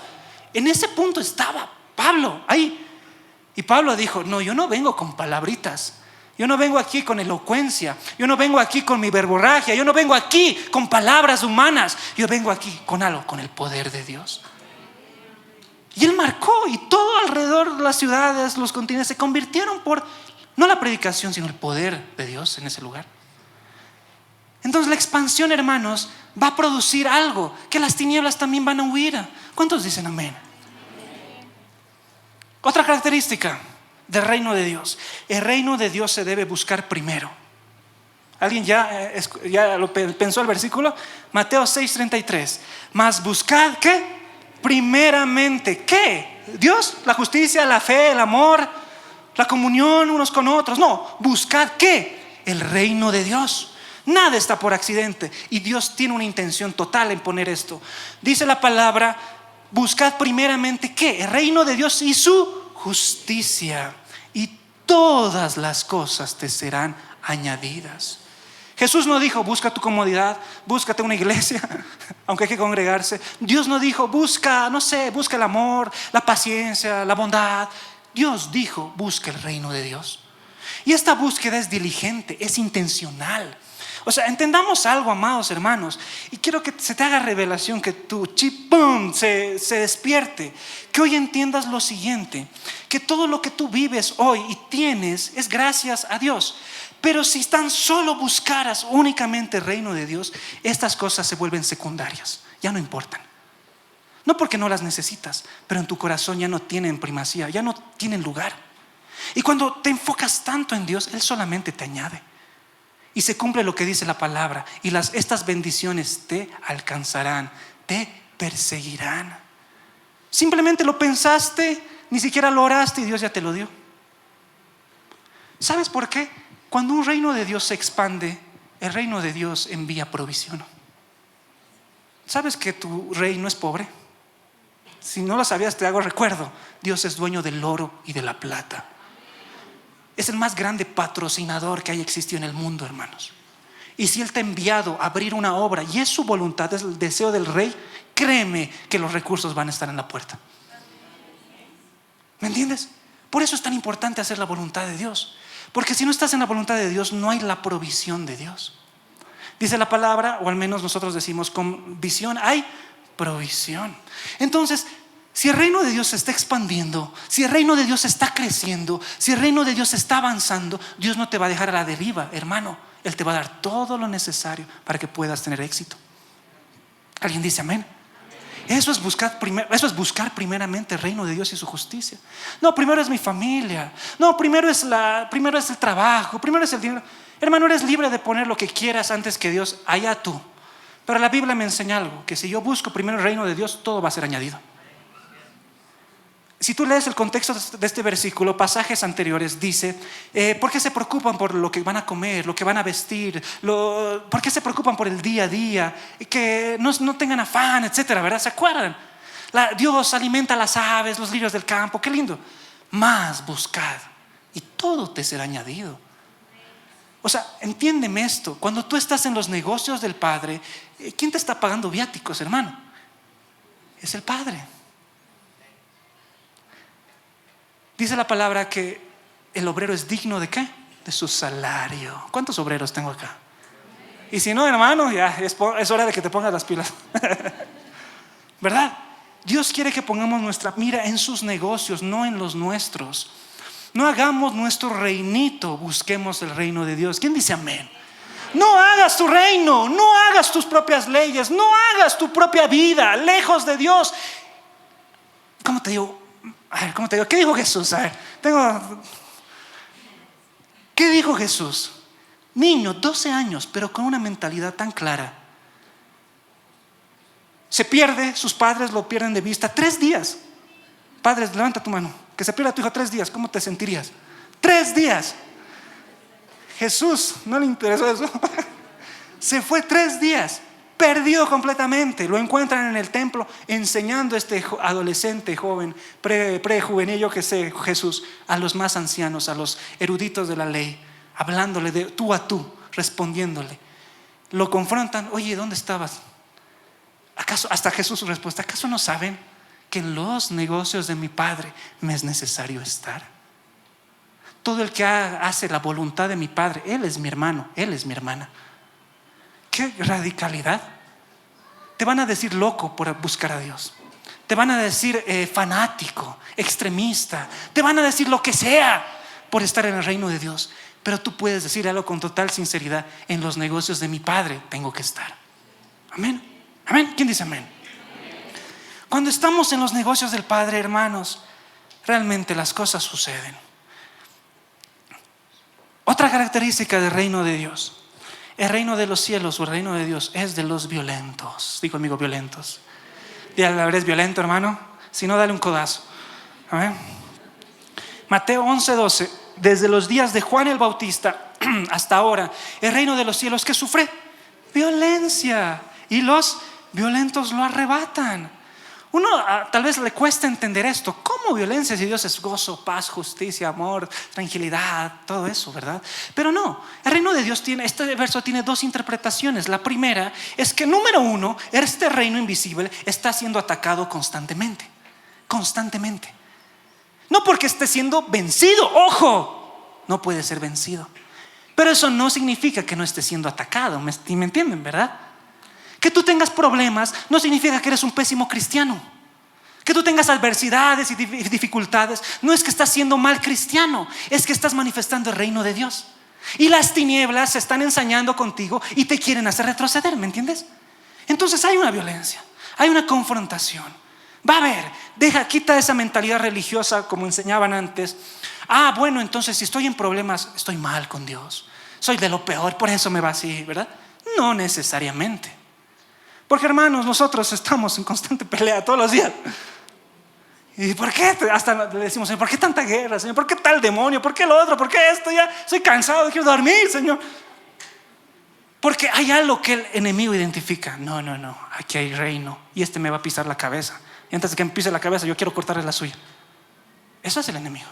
En ese punto estaba Pablo ahí. Y Pablo dijo: no, yo no vengo con palabritas. Yo no vengo aquí con elocuencia. Yo no vengo aquí con mi verborragia. Yo no vengo aquí con palabras humanas. Yo vengo aquí con algo, con el poder de Dios. Y él marcó, y todo alrededor de las ciudades, los continentes se convirtieron por, no la predicación, sino el poder de Dios en ese lugar. Entonces la expansión, hermanos, va a producir algo que las tinieblas también van a huir. ¿Cuántos dicen amén? Otra característica del reino de Dios: el reino de Dios se debe buscar primero. ¿Alguien ya lo pensó el versículo? Mateo 6:33. Mas buscad ¿qué? Primeramente ¿qué? Dios, la justicia, la fe, el amor, la comunión unos con otros. No, buscad ¿qué? El reino de Dios. Nada está por accidente, y Dios tiene una intención total en poner esto. Dice la palabra: buscad primeramente ¿qué? El reino de Dios y su justicia, y todas las cosas te serán añadidas. Jesús no dijo: busca tu comodidad, búscate una iglesia, aunque hay que congregarse. Dios no dijo: busca el amor, la paciencia, la bondad. Dios dijo: busca el reino de Dios. Y esta búsqueda es diligente, es intencional. O sea, entendamos algo, amados hermanos, y quiero que se te haga revelación, que tu chip ¡pum! se despierte. Que hoy entiendas lo siguiente: que todo lo que tú vives hoy y tienes es gracias a Dios. Pero si tan solo buscaras únicamente el reino de Dios, estas cosas se vuelven secundarias, ya no importan. No porque no las necesitas, pero en tu corazón ya no tienen primacía, ya no tienen lugar. Y cuando te enfocas tanto en Dios, Él solamente te añade. Y se cumple lo que dice la palabra: y estas bendiciones te alcanzarán, te perseguirán. Simplemente lo pensaste, ni siquiera lo oraste, y Dios ya te lo dio. ¿Sabes por qué? Cuando un reino de Dios se expande, el reino de Dios envía provisión. ¿Sabes que tu rey no es pobre? Si no lo sabías, te hago recuerdo: Dios es dueño del oro y de la plata. Es el más grande patrocinador que haya existido en el mundo, hermanos. Y si Él te ha enviado a abrir una obra y es su voluntad, es el deseo del rey, créeme que los recursos van a estar en la puerta. ¿Me entiendes? Por eso es tan importante hacer la voluntad de Dios. Porque si no estás en la voluntad de Dios, no hay la provisión de Dios. Dice la palabra, o al menos nosotros decimos: con visión hay provisión. Entonces, si el reino de Dios se está expandiendo, si el reino de Dios está creciendo, si el reino de Dios está avanzando, Dios no te va a dejar a la deriva, hermano. Él te va a dar todo lo necesario para que puedas tener éxito. ¿Alguien dice amén? Eso es buscar primeramente el reino de Dios y su justicia. No, primero es mi familia. No, primero es el trabajo, primero es el dinero. Hermano, eres libre de poner lo que quieras antes que Dios, allá tú. Pero la Biblia me enseña algo: que si yo busco primero el reino de Dios, todo va a ser añadido. Si tú lees el contexto de este versículo, pasajes anteriores, dice: ¿por qué se preocupan por lo que van a comer, lo que van a vestir? ¿Por qué se preocupan por el día a día? Que no tengan afán, etcétera, ¿verdad? ¿Se acuerdan? Dios alimenta a las aves, los lirios del campo, qué lindo. Mas buscad, y todo te será añadido. O sea, entiéndeme esto: cuando tú estás en los negocios del Padre, ¿quién te está pagando viáticos, hermano? Es el Padre. Dice la palabra que el obrero es digno ¿de qué? De su salario. ¿Cuántos obreros tengo acá? Y si no, hermano, ya es hora de que te pongas las pilas. ¿Verdad? Dios quiere que pongamos nuestra mira en sus negocios, no en los nuestros. No hagamos nuestro reinito, busquemos el reino de Dios. ¿Quién dice amén? No hagas tu reino, no hagas tus propias leyes, no hagas tu propia vida lejos de Dios. ¿Cómo te digo? A ver, ¿cómo te digo? ¿Qué dijo Jesús? A ver, ¿qué dijo Jesús? Niño, 12 años, pero con una mentalidad tan clara. Se pierde, sus padres lo pierden de vista 3 días. Padres, levanta tu mano. Que se pierda tu hijo 3 días, ¿cómo te sentirías? 3 días. Jesús no le interesó eso. Se fue 3 días, perdido completamente. Lo encuentran en el templo enseñando a este adolescente joven, prejuvenil, yo que sé, Jesús, a los más ancianos, a los eruditos de la ley, hablándole de tú a tú, respondiéndole. Lo confrontan, oye, ¿dónde estabas? ¿Acaso, hasta Jesús su respuesta, ¿acaso no saben que en los negocios de mi Padre me es necesario estar? Todo el que hace la voluntad de mi Padre, Él es mi hermano, Él es mi hermana. ¡Qué radicalidad! Te van a decir loco por buscar a Dios. Te van a decir fanático, extremista. Te van a decir lo que sea por estar en el reino de Dios. Pero tú puedes decir algo con total sinceridad: en los negocios de mi Padre tengo que estar. Amén. Amén. ¿Quién dice amén? Cuando estamos en los negocios del Padre, hermanos, realmente las cosas suceden. Otra característica del reino de Dios: el reino de los cielos o el reino de Dios es de los violentos. Digo conmigo, violentos. Dígale, ¿eres violento, hermano? Si no, dale un codazo. Amén. Mateo 11:12. Desde los días de Juan el Bautista hasta ahora, el reino de los cielos, ¿qué sufre? Violencia. Y los violentos lo arrebatan. Uno tal vez le cuesta entender esto. ¿Cómo violencia si Dios es gozo, paz, justicia, amor, tranquilidad, todo eso, verdad? Pero no, el reino de Dios tiene, este verso tiene 2 interpretaciones. La primera es que, número 1, este reino invisible está siendo atacado constantemente. Constantemente. No porque esté siendo vencido, ojo, no puede ser vencido. Pero eso no significa que no esté siendo atacado. ¿Me entienden, verdad? Que tú tengas problemas no significa que eres un pésimo cristiano. Que tú tengas adversidades y dificultades no es que estás siendo mal cristiano, es que estás manifestando el reino de Dios. Y las tinieblas se están ensañando contigo y te quieren hacer retroceder, ¿me entiendes? Entonces hay una violencia, hay una confrontación. Va a haber, quita esa mentalidad religiosa como enseñaban antes. Bueno, entonces si estoy en problemas, estoy mal con Dios, soy de lo peor, por eso me va así, ¿verdad? No necesariamente. Porque, hermanos, nosotros estamos en constante pelea todos los días. ¿Y por qué? Hasta le decimos, Señor, ¿por qué tanta guerra, Señor? ¿Por qué tal demonio? ¿Por qué lo otro? ¿Por qué esto? Ya estoy cansado, quiero dormir, Señor. Porque hay algo que el enemigo identifica. No, aquí hay reino y este me va a pisar la cabeza. Y antes de que me pise la cabeza, yo quiero cortarle la suya. Eso es el enemigo.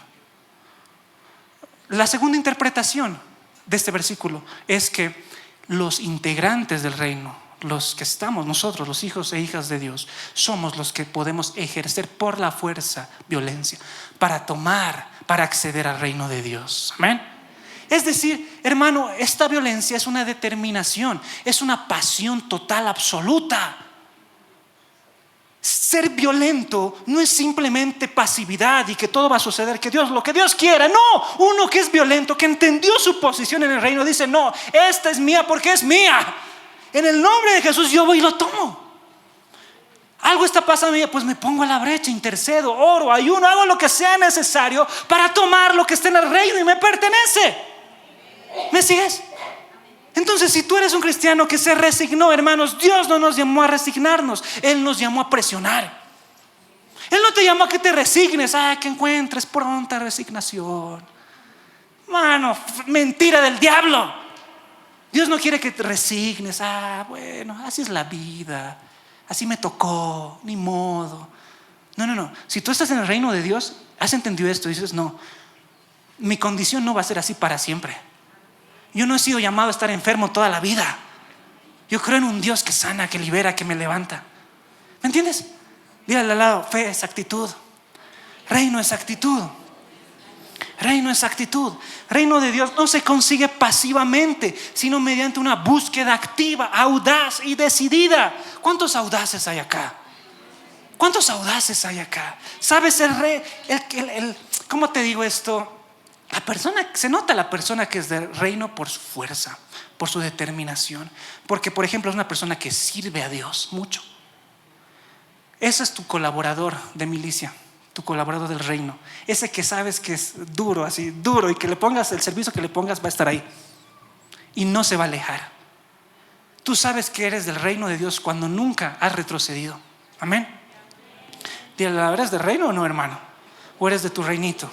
La segunda interpretación de este versículo es que los integrantes del reino, los que estamos, nosotros, los hijos e hijas de Dios, somos los que podemos ejercer por la fuerza violencia para acceder al reino de Dios. Amén. Es decir, hermano, esta violencia es una determinación, es una pasión total, absoluta. Ser violento no es simplemente pasividad y que todo va a suceder, que Dios, lo que Dios quiera. No, uno que es violento, que entendió su posición en el reino, dice: no, esta es mía porque es mía. En el nombre de Jesús yo voy y lo tomo. Algo está pasando, pues me pongo a la brecha, intercedo, oro, ayuno, hago lo que sea necesario para tomar lo que está en el reino y me pertenece. ¿Me sigues? Entonces, si tú eres un cristiano que se resignó, hermanos, Dios no nos llamó a resignarnos, Él nos llamó a presionar. Él no te llamó a que te resignes, que encuentres pronta resignación. Mano, mentira del diablo. Dios no quiere que te resignes. Bueno, así es la vida, así me tocó, ni modo. No. Si tú estás en el reino de Dios, has entendido esto, dices: no, mi condición no va a ser así para siempre. Yo no he sido llamado a estar enfermo toda la vida. Yo creo en un Dios que sana, que libera, que me levanta. ¿Me entiendes? Dígale al lado: fe es actitud, reino es actitud. Reino es actitud. Reino de Dios no se consigue pasivamente, sino mediante una búsqueda activa, audaz y decidida. ¿Cuántos audaces hay acá? ¿Cuántos audaces hay acá? ¿Sabes el rey? ¿Cómo te digo esto? Se nota la persona que es del reino por su fuerza, por su determinación. Porque, por ejemplo, es una persona que sirve a Dios mucho. Ese es tu colaborador de milicia, tu colaborador del reino. Ese que sabes que es duro, así duro, y que le pongas el servicio que le pongas va a estar ahí y no se va a alejar. Tú sabes que eres del reino de Dios cuando nunca has retrocedido. Amén. Dile, ¿eres del reino o no, hermano? ¿O eres de tu reinito?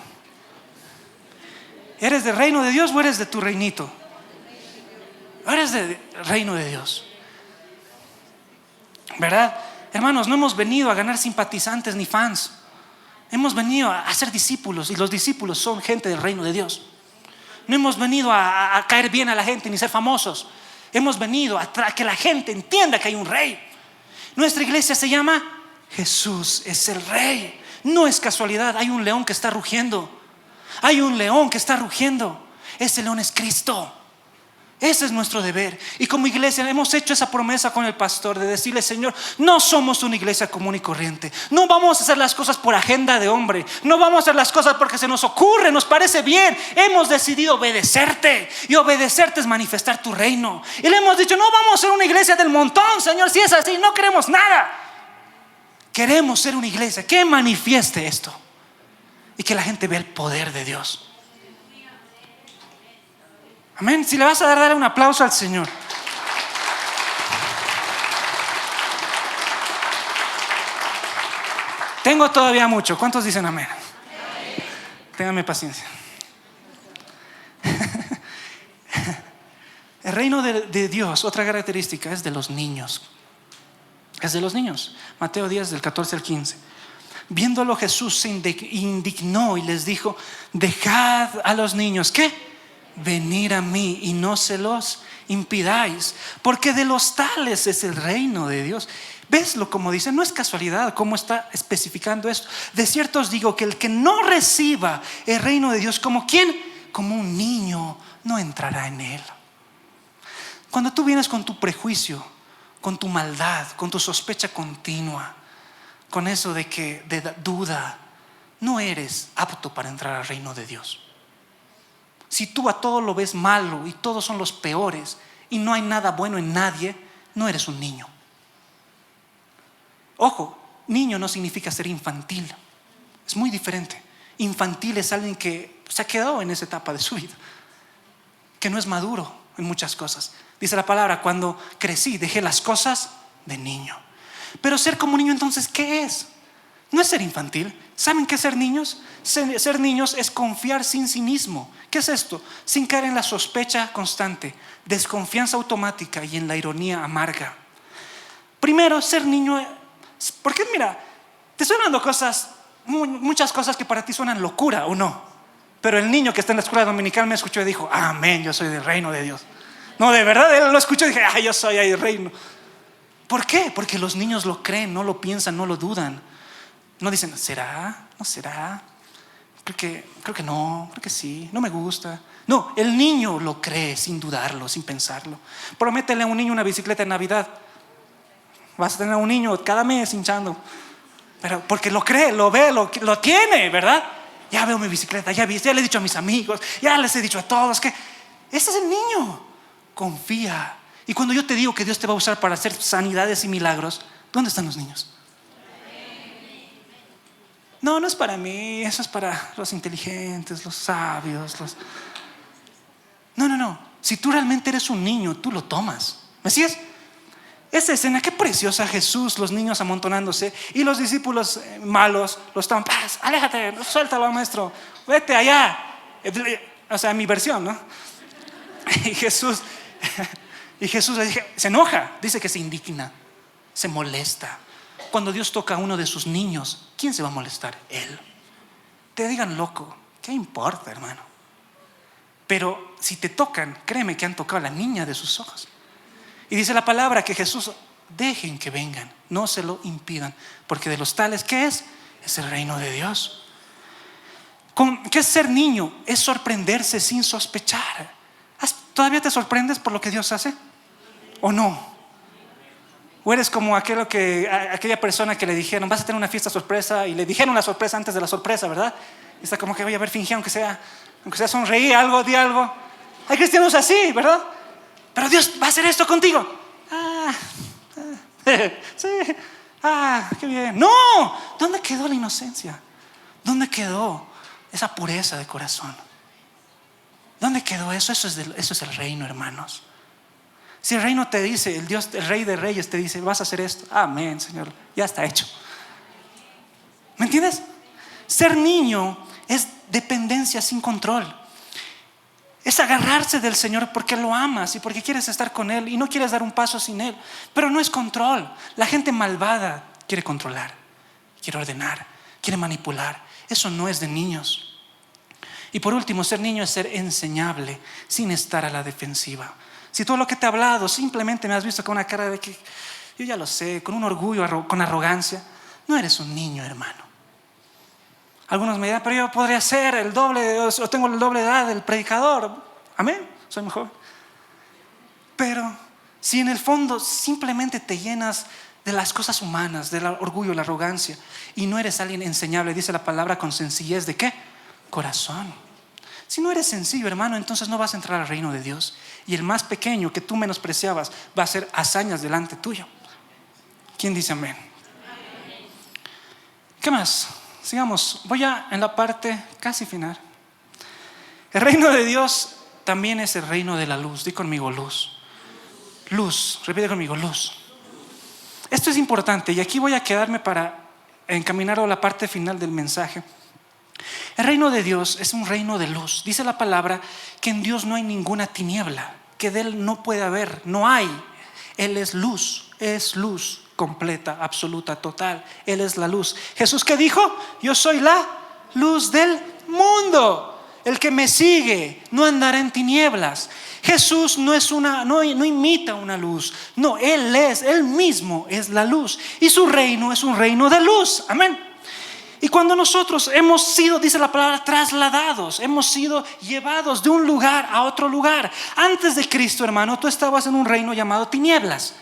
¿Eres del reino de Dios o eres de tu reinito? Eres del reino de Dios, ¿verdad? Hermanos, no hemos venido a ganar simpatizantes ni fans. Hemos venido a ser discípulos, y los discípulos son gente del reino de Dios. No hemos venido a caer bien a la gente ni ser famosos. Hemos venido a que la gente entienda que hay un rey. Nuestra iglesia se llama Jesús es el rey. No es casualidad, hay un león que está rugiendo. Hay un león que está rugiendo. Ese león es Cristo. Ese es nuestro deber. Y como iglesia hemos hecho esa promesa con el pastor de decirle: Señor, no somos una iglesia común y corriente. No vamos a hacer las cosas por agenda de hombre. No vamos a hacer las cosas porque se nos ocurre, nos parece bien. Hemos decidido obedecerte, y obedecerte es manifestar tu reino. Y le hemos dicho: no vamos a ser una iglesia del montón, Señor. Si es así, no queremos nada. Queremos ser una iglesia que manifieste esto y que la gente vea el poder de Dios. Amén. Si le vas a dar un aplauso al Señor. Tengo todavía mucho. ¿Cuántos dicen amén? Ténganme paciencia. El reino de Dios, otra característica, es de los niños. Es de los niños. Mateo 10, del 14 al 15. Viéndolo, Jesús se indignó y les dijo: dejad a los niños, ¿qué? Venir a mí y no se los impidáis, porque de los tales es el reino de Dios. ¿Veslo como dice? No es casualidad cómo está especificando esto. De cierto os digo que el que no reciba el reino de Dios como ¿quién? Como un niño, no entrará en él. Cuando tú vienes con tu prejuicio, con tu maldad, con tu sospecha continua, con eso de duda, no eres apto para entrar al reino de Dios. Si tú a todo lo ves malo y todos son los peores y no hay nada bueno en nadie, no eres un niño. Ojo, niño no significa ser infantil. Es muy diferente. Infantil es alguien que se ha quedado en esa etapa de su vida, que no es maduro en muchas cosas. Dice la palabra: cuando crecí dejé las cosas de niño. Pero ser como niño, entonces, ¿qué es? No es ser infantil. ¿Saben qué es ser niños? Ser niños es confiar sin cinismo. ¿Qué es esto? Sin caer en la sospecha constante, desconfianza automática y en la ironía amarga. Primero, ser niño, porque mira, te estoy dando cosas, muchas cosas que para ti suenan locura, ¿o no? Pero el niño que está en la escuela dominical me escuchó y dijo: amén, yo soy del reino de Dios. No, de verdad, él lo escuchó y dije: yo soy ahí del reino. ¿Por qué? Porque los niños lo creen, no lo piensan, no lo dudan. No dicen: ¿será? ¿No será? Creo que no, creo que sí, no me gusta. No, el niño lo cree sin dudarlo, sin pensarlo. Prométele a un niño una bicicleta en Navidad. Vas a tener a un niño cada mes hinchando. Pero porque lo cree, lo ve, lo tiene, ¿verdad? Ya veo mi bicicleta, ya le he dicho a mis amigos, ya les he dicho a todos que ese es el niño. Confía. Y cuando yo te digo que Dios te va a usar para hacer sanidades y milagros, ¿dónde están los niños? No, no es para mí, eso es para los inteligentes, los sabios, No. Si tú realmente eres un niño, tú lo tomas. ¿Me sigues? Esa escena, qué preciosa. Jesús, los niños amontonándose y los discípulos malos lo estaban: aléjate, suéltalo, maestro, vete allá. O sea, mi versión, ¿no? Y Jesús se enoja, dice que se indigna, se molesta. Cuando Dios toca a uno de sus niños, ¿quién se va a molestar? Él. Te digan loco, ¿qué importa, hermano? Pero si te tocan, créeme que han tocado a la niña de sus ojos. Y dice la palabra que Jesús: dejen que vengan, no se lo impidan, porque de los tales, ¿qué es? Es el reino de Dios. ¿Qué es ser niño? Es sorprenderse sin sospechar. ¿Todavía te sorprendes por lo que Dios hace? ¿O no? ¿O eres como aquella persona que le dijeron, vas a tener una fiesta sorpresa, y le dijeron la sorpresa antes de la sorpresa, ¿verdad? Y está como que, voy a ver, fingí, aunque sea sonreí algo, di algo. Hay cristianos así, ¿verdad? Pero Dios va a hacer esto contigo. Sí, qué bien. No, ¿dónde quedó la inocencia? ¿Dónde quedó esa pureza de corazón? ¿Dónde quedó eso? Eso es el reino, hermanos. Si el reino te dice, el Rey de Reyes te dice, vas a hacer esto, amén, Señor, ya está hecho. ¿Me entiendes? Ser niño es dependencia sin control. Es agarrarse del Señor porque lo amas y porque quieres estar con Él y no quieres dar un paso sin Él. Pero no es control. La gente malvada quiere controlar, quiere ordenar, quiere manipular. Eso no es de niños. Y por último, ser niño es ser enseñable sin estar a la defensiva. Si todo lo que te he hablado simplemente me has visto con una cara de que yo ya lo sé, con un orgullo, con arrogancia, no eres un niño, hermano. Algunos me dirán, pero yo podría ser el doble, o tengo el doble de edad del predicador. Amén, soy mejor. Pero si en el fondo simplemente te llenas de las cosas humanas, del orgullo, la arrogancia, y no eres alguien enseñable, dice la palabra, con sencillez de ¿qué? Corazón. Si no eres sencillo, hermano, entonces no vas a entrar al reino de Dios. Y el más pequeño que tú menospreciabas va a hacer hazañas delante tuyo. ¿Quién dice amén? ¿Qué más? Sigamos, voy en la parte casi final. El reino de Dios también es el reino de la luz. Di conmigo luz. Luz, repite conmigo luz. Esto es importante y aquí voy a quedarme para encaminar a la parte final del mensaje. El reino de Dios es un reino de luz. Dice la palabra que en Dios no hay ninguna tiniebla, que de Él no puede haber, no hay. Él es luz completa, absoluta, total. Él es la luz. Jesús, ¿qué dijo? Yo soy la luz del mundo. El que me sigue no andará en tinieblas. Jesús no imita una luz. No, Él mismo es la luz. Y su reino es un reino de luz. Amén. Y cuando nosotros hemos sido, dice la palabra, trasladados, hemos sido llevados de un lugar a otro lugar. Antes de Cristo, hermano, tú estabas en un reino llamado tinieblas.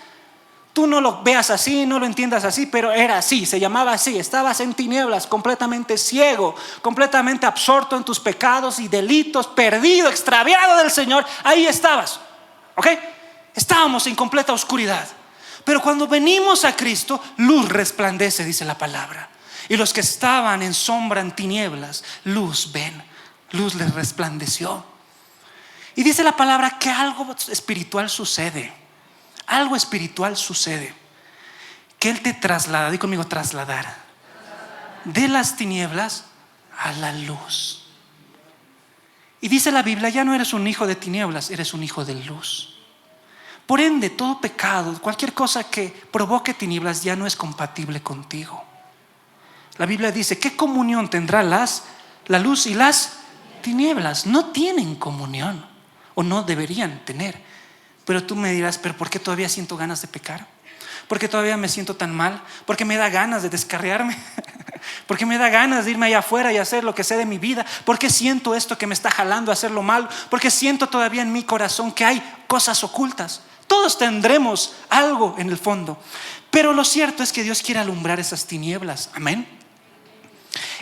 Tú no lo veas así, no lo entiendas así, pero era así, se llamaba así. Estabas en tinieblas, completamente ciego, completamente absorto en tus pecados y delitos, perdido, extraviado del Señor. Ahí estabas, ¿ok? Estábamos en completa oscuridad. Pero cuando venimos a Cristo, luz resplandece, dice la palabra. Y los que estaban en sombra, en tinieblas, luz ven, luz les resplandeció. Y dice la palabra que algo espiritual sucede. Algo espiritual sucede. Que Él te traslada, di conmigo trasladar, de las tinieblas a la luz. Y dice la Biblia, ya no eres un hijo de tinieblas, eres un hijo de luz. Por ende, todo pecado, cualquier cosa que provoque tinieblas ya no es compatible contigo. La Biblia dice, ¿qué comunión tendrá la luz y las tinieblas? No tienen comunión, o no deberían tener. Pero tú me dirás, ¿pero por qué todavía siento ganas de pecar? ¿Por qué todavía me siento tan mal? ¿Por qué me da ganas de descarriarme? ¿Por qué me da ganas de irme allá afuera y hacer lo que sé de mi vida? ¿Por qué siento esto que me está jalando a hacerlo mal? ¿Por qué siento todavía en mi corazón que hay cosas ocultas? Todos tendremos algo en el fondo. Pero lo cierto es que Dios quiere alumbrar esas tinieblas. Amén.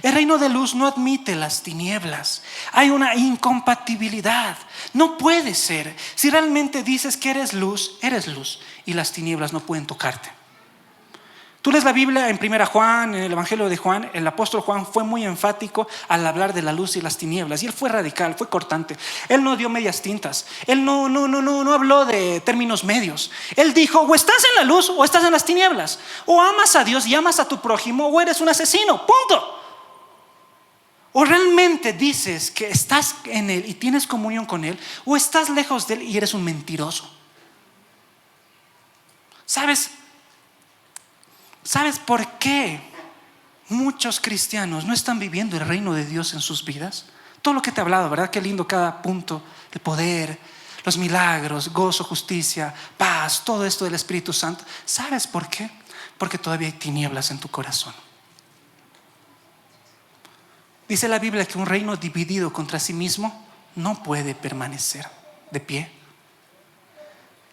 El reino de luz no admite las tinieblas. Hay una incompatibilidad. No puede ser. Si realmente dices que eres luz y las tinieblas no pueden tocarte. Tú lees la Biblia en 1 Juan, en el Evangelio de Juan. El apóstol Juan fue muy enfático al hablar de la luz y las tinieblas. Y él fue radical, fue cortante. Él no dio medias tintas. Él no habló de términos medios. Él dijo, o estás en la luz o estás en las tinieblas. O amas a Dios y amas a tu prójimo, o eres un asesino. Punto. O realmente dices que estás en Él y tienes comunión con Él, o estás lejos de Él y eres un mentiroso. ¿Sabes por qué muchos cristianos no están viviendo el reino de Dios en sus vidas? Todo lo que te he hablado, ¿verdad? Qué lindo cada punto, el poder, los milagros, gozo, justicia, paz, todo esto del Espíritu Santo. ¿Sabes por qué? Porque todavía hay tinieblas en tu corazón. Dice la Biblia que un reino dividido contra sí mismo no puede permanecer de pie.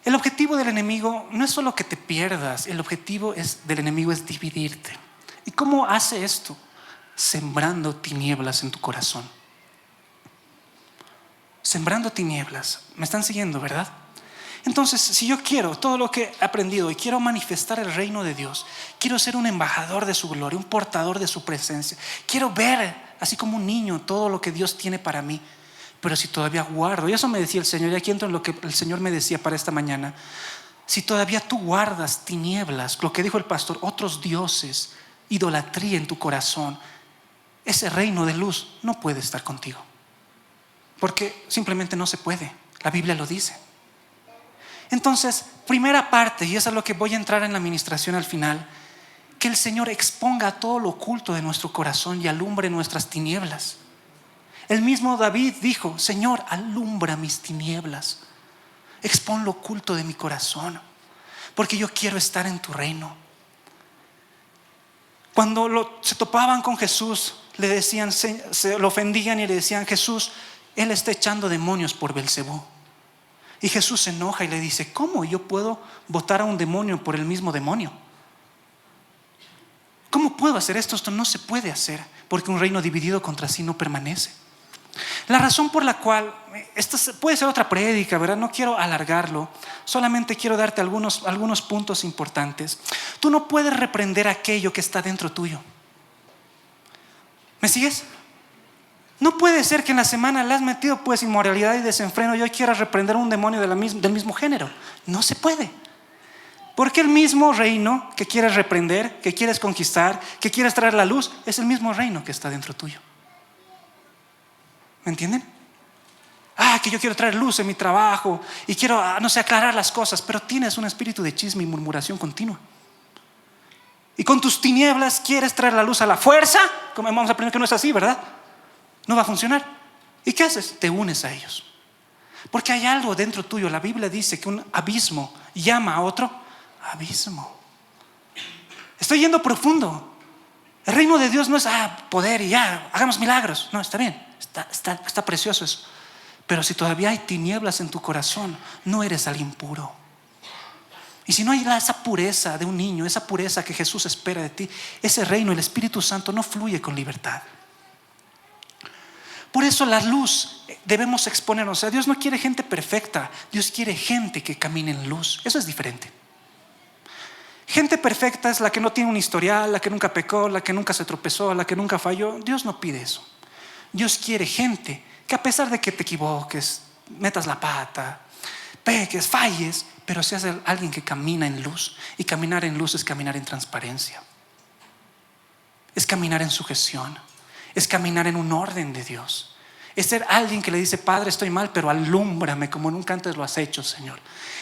El objetivo del enemigo no es solo que te pierdas, el objetivo del enemigo es dividirte. ¿Y cómo hace esto? Sembrando tinieblas en tu corazón. Sembrando tinieblas. ¿Me están siguiendo, verdad? Entonces, si yo quiero todo lo que he aprendido y quiero manifestar el reino de Dios, quiero ser un embajador de su gloria, un portador de su presencia, quiero ver, así como un niño, todo lo que Dios tiene para mí, pero si todavía guardo, y eso me decía el Señor, y aquí entro en lo que el Señor me decía para esta mañana, si todavía tú guardas tinieblas, lo que dijo el pastor, otros dioses, idolatría en tu corazón, ese reino de luz no puede estar contigo, porque simplemente no se puede. La Biblia lo dice. Entonces, primera parte, y eso es lo que voy a entrar en la administración al final, que el Señor exponga todo lo oculto de nuestro corazón y alumbre nuestras tinieblas. El mismo David dijo: Señor, alumbra mis tinieblas, expón lo oculto de mi corazón, porque yo quiero estar en tu reino. Cuando se topaban con Jesús, le decían, se lo ofendían y le decían: Jesús, Él está echando demonios por Belcebú. Y Jesús se enoja y le dice: ¿cómo yo puedo botar a un demonio por el mismo demonio? ¿Cómo puedo hacer esto? Esto no se puede hacer, porque un reino dividido contra sí no permanece. La razón por la cual, esta puede ser otra prédica, ¿verdad? No quiero alargarlo, solamente quiero darte algunos puntos importantes. Tú no puedes reprender aquello que está dentro tuyo. ¿Me sigues? No puede ser que en la semana le has metido pues inmoralidad y desenfreno y hoy quieras reprender a un demonio del mismo género. No se puede. Porque el mismo reino que quieres reprender, que quieres conquistar, que quieres traer la luz, es el mismo reino que está dentro tuyo. ¿Me entienden? Que yo quiero traer luz en mi trabajo y quiero, aclarar las cosas, pero tienes un espíritu de chisme y murmuración continua. Y con tus tinieblas quieres traer la luz a la fuerza, como vamos a aprender que no es así, ¿verdad? No va a funcionar. ¿Y qué haces? Te unes a ellos. Porque hay algo dentro tuyo. La Biblia dice que un abismo llama a otro abismo. Estoy yendo profundo. El reino de Dios no es poder y ya, hagamos milagros. No, está bien, está precioso eso. Pero si todavía hay tinieblas en tu corazón, no eres alguien puro. Y si no hay esa pureza de un niño, esa pureza que Jesús espera de ti, ese reino, el Espíritu Santo no fluye con libertad. Por eso la luz debemos exponernos. O sea, Dios no quiere gente perfecta, Dios quiere gente que camine en luz. Eso es diferente. Gente perfecta es la que no tiene un historial, la que nunca pecó, la que nunca se tropezó, la que nunca falló. Dios no pide eso. Dios quiere gente que, a pesar de que te equivoques, metas la pata, peques, falles, pero seas alguien que camina en luz. Y caminar en luz es caminar en transparencia, es caminar en sujeción, es caminar en un orden de Dios. Es ser alguien que le dice: Padre, estoy mal, pero alúmbrame como nunca antes lo has hecho, Señor.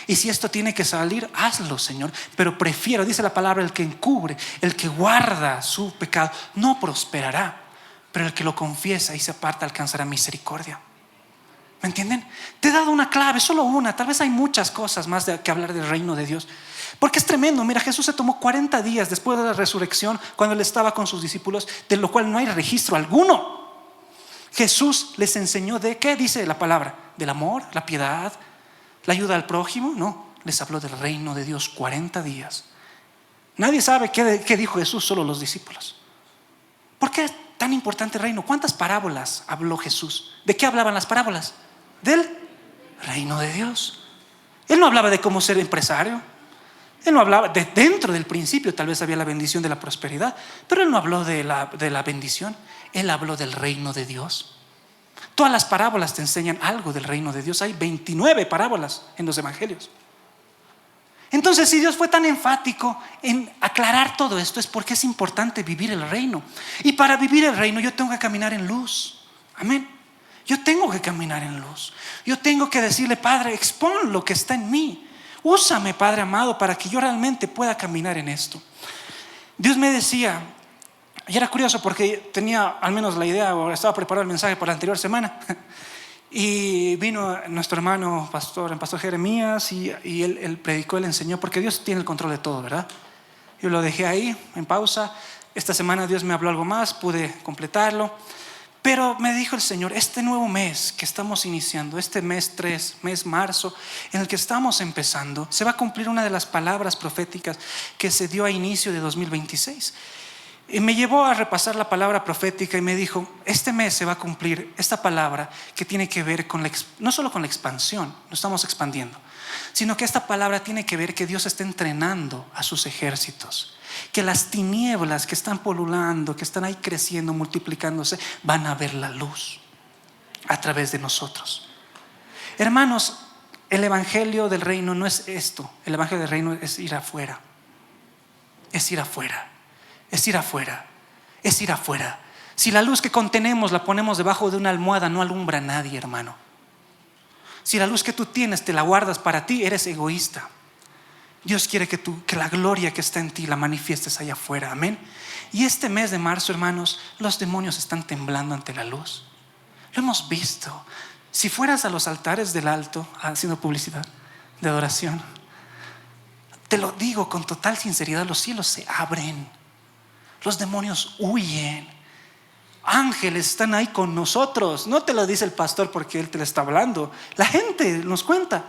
Y si esto tiene que salir, hazlo, Señor. Pero prefiero, dice la palabra, el que encubre, el que guarda su pecado, no prosperará, pero el que lo confiesa y se aparta alcanzará misericordia. ¿Me entienden? Te he dado una clave, solo una. Tal vez hay muchas cosas más que hablar del reino de Dios, porque es tremendo. Mira, Jesús se tomó 40 días después de la resurrección, cuando Él estaba con sus discípulos, de lo cual no hay registro alguno. Jesús les enseñó de ¿qué dice la palabra? Del amor, la piedad, la ayuda al prójimo. No, les habló del reino de Dios 40 días. Nadie sabe qué dijo Jesús, solo los discípulos. ¿Por qué es tan importante el reino? ¿Cuántas parábolas habló Jesús? ¿De qué hablaban las parábolas? Del reino de Dios. Él no hablaba de cómo ser empresario. Él no hablaba dentro del principio, tal vez había la bendición de la prosperidad, pero Él no habló de la bendición. Él habló del reino de Dios. Todas las parábolas te enseñan algo del reino de Dios. Hay 29 parábolas en los evangelios. Entonces, si Dios fue tan enfático en aclarar todo esto, es porque es importante vivir el reino. Y para vivir el reino yo tengo que caminar en luz. Amén. Yo tengo que caminar en luz. Yo tengo que decirle: Padre, expón lo que está en mí. Úsame, Padre amado, para que yo realmente pueda caminar en esto. Dios me decía, y era curioso porque tenía al menos la idea, o estaba preparado el mensaje para la anterior semana, y vino nuestro hermano el pastor Jeremías, y él predicó, él enseñó, porque Dios tiene el control de todo, ¿verdad? Yo lo dejé ahí en pausa. Esta semana Dios me habló algo más, pude completarlo, Pero me dijo el Señor, este nuevo mes que estamos iniciando, este mes 3, mes marzo, en el que estamos empezando, se va a cumplir una de las palabras proféticas que se dio a inicio de 2026. Y me llevó a repasar la palabra profética y me dijo, este mes se va a cumplir esta palabra que tiene que ver con no solo con la expansión, no estamos expandiendo, sino que esta palabra tiene que ver que Dios está entrenando a sus ejércitos, que las tinieblas que están polulando, que están ahí creciendo, multiplicándose, van a ver la luz a través de nosotros. Hermanos, el evangelio del reino no es esto. El evangelio del reino es ir afuera. Es ir afuera. Es ir afuera. Es ir afuera. Si la luz que contenemos la ponemos debajo de una almohada, no alumbra a nadie, hermano. Si la luz que tú tienes te la guardas para ti, eres egoísta. Dios quiere que la gloria que está en ti la manifiestes allá afuera, amén. Y este mes de marzo, hermanos, los demonios están temblando ante la luz. Lo hemos visto. Si fueras a los altares del alto, haciendo publicidad de adoración, te lo digo con total sinceridad, los cielos se abren, los demonios huyen, ángeles están ahí con nosotros. No te lo dice el pastor porque él te lo está hablando, la gente nos cuenta.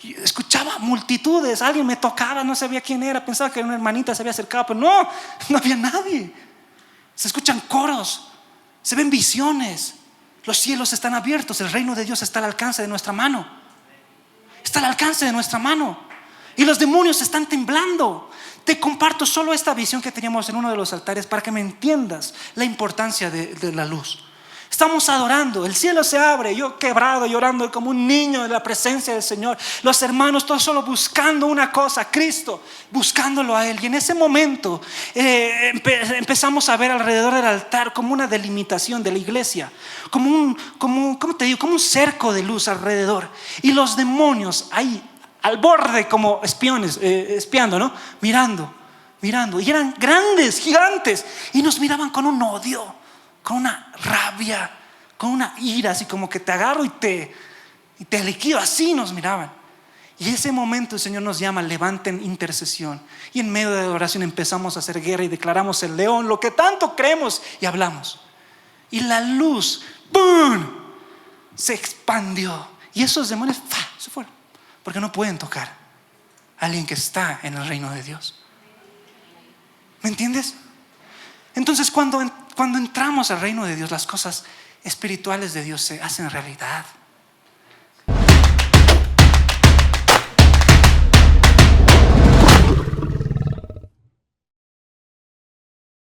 Escuchaba multitudes, alguien me tocaba, no sabía quién era, pensaba que era una hermanita, se había acercado, pero no había nadie. Se escuchan coros, se ven visiones, los cielos están abiertos, el reino de Dios está al alcance de nuestra mano. Está al alcance de nuestra mano. Y los demonios están temblando. Te comparto solo esta visión que teníamos en uno de los altares para que me entiendas la importancia de la luz. Estamos adorando, el cielo se abre, yo quebrado, llorando como un niño en la presencia del Señor. Los hermanos todos solo buscando una cosa, Cristo, buscándolo a Él. Y en ese momento empezamos a ver alrededor del altar como una delimitación de la iglesia, como un cerco de luz alrededor. Y los demonios ahí al borde como espiones, espiando, ¿no? Mirando. Y eran grandes, gigantes. Y nos miraban con un odio, con una rabia, con una ira, así como que te agarro y te liquido, así nos miraban. Y ese momento el Señor nos llama, levanten intercesión. Y en medio de la oración empezamos a hacer guerra y declaramos el león, lo que tanto creemos, y hablamos. Y la luz, ¡boom!, se expandió. Y esos demonios se fueron, porque no pueden tocar a alguien que está en el reino de Dios. ¿Me entiendes? Entonces cuando entramos al reino de Dios, las cosas espirituales de Dios se hacen realidad.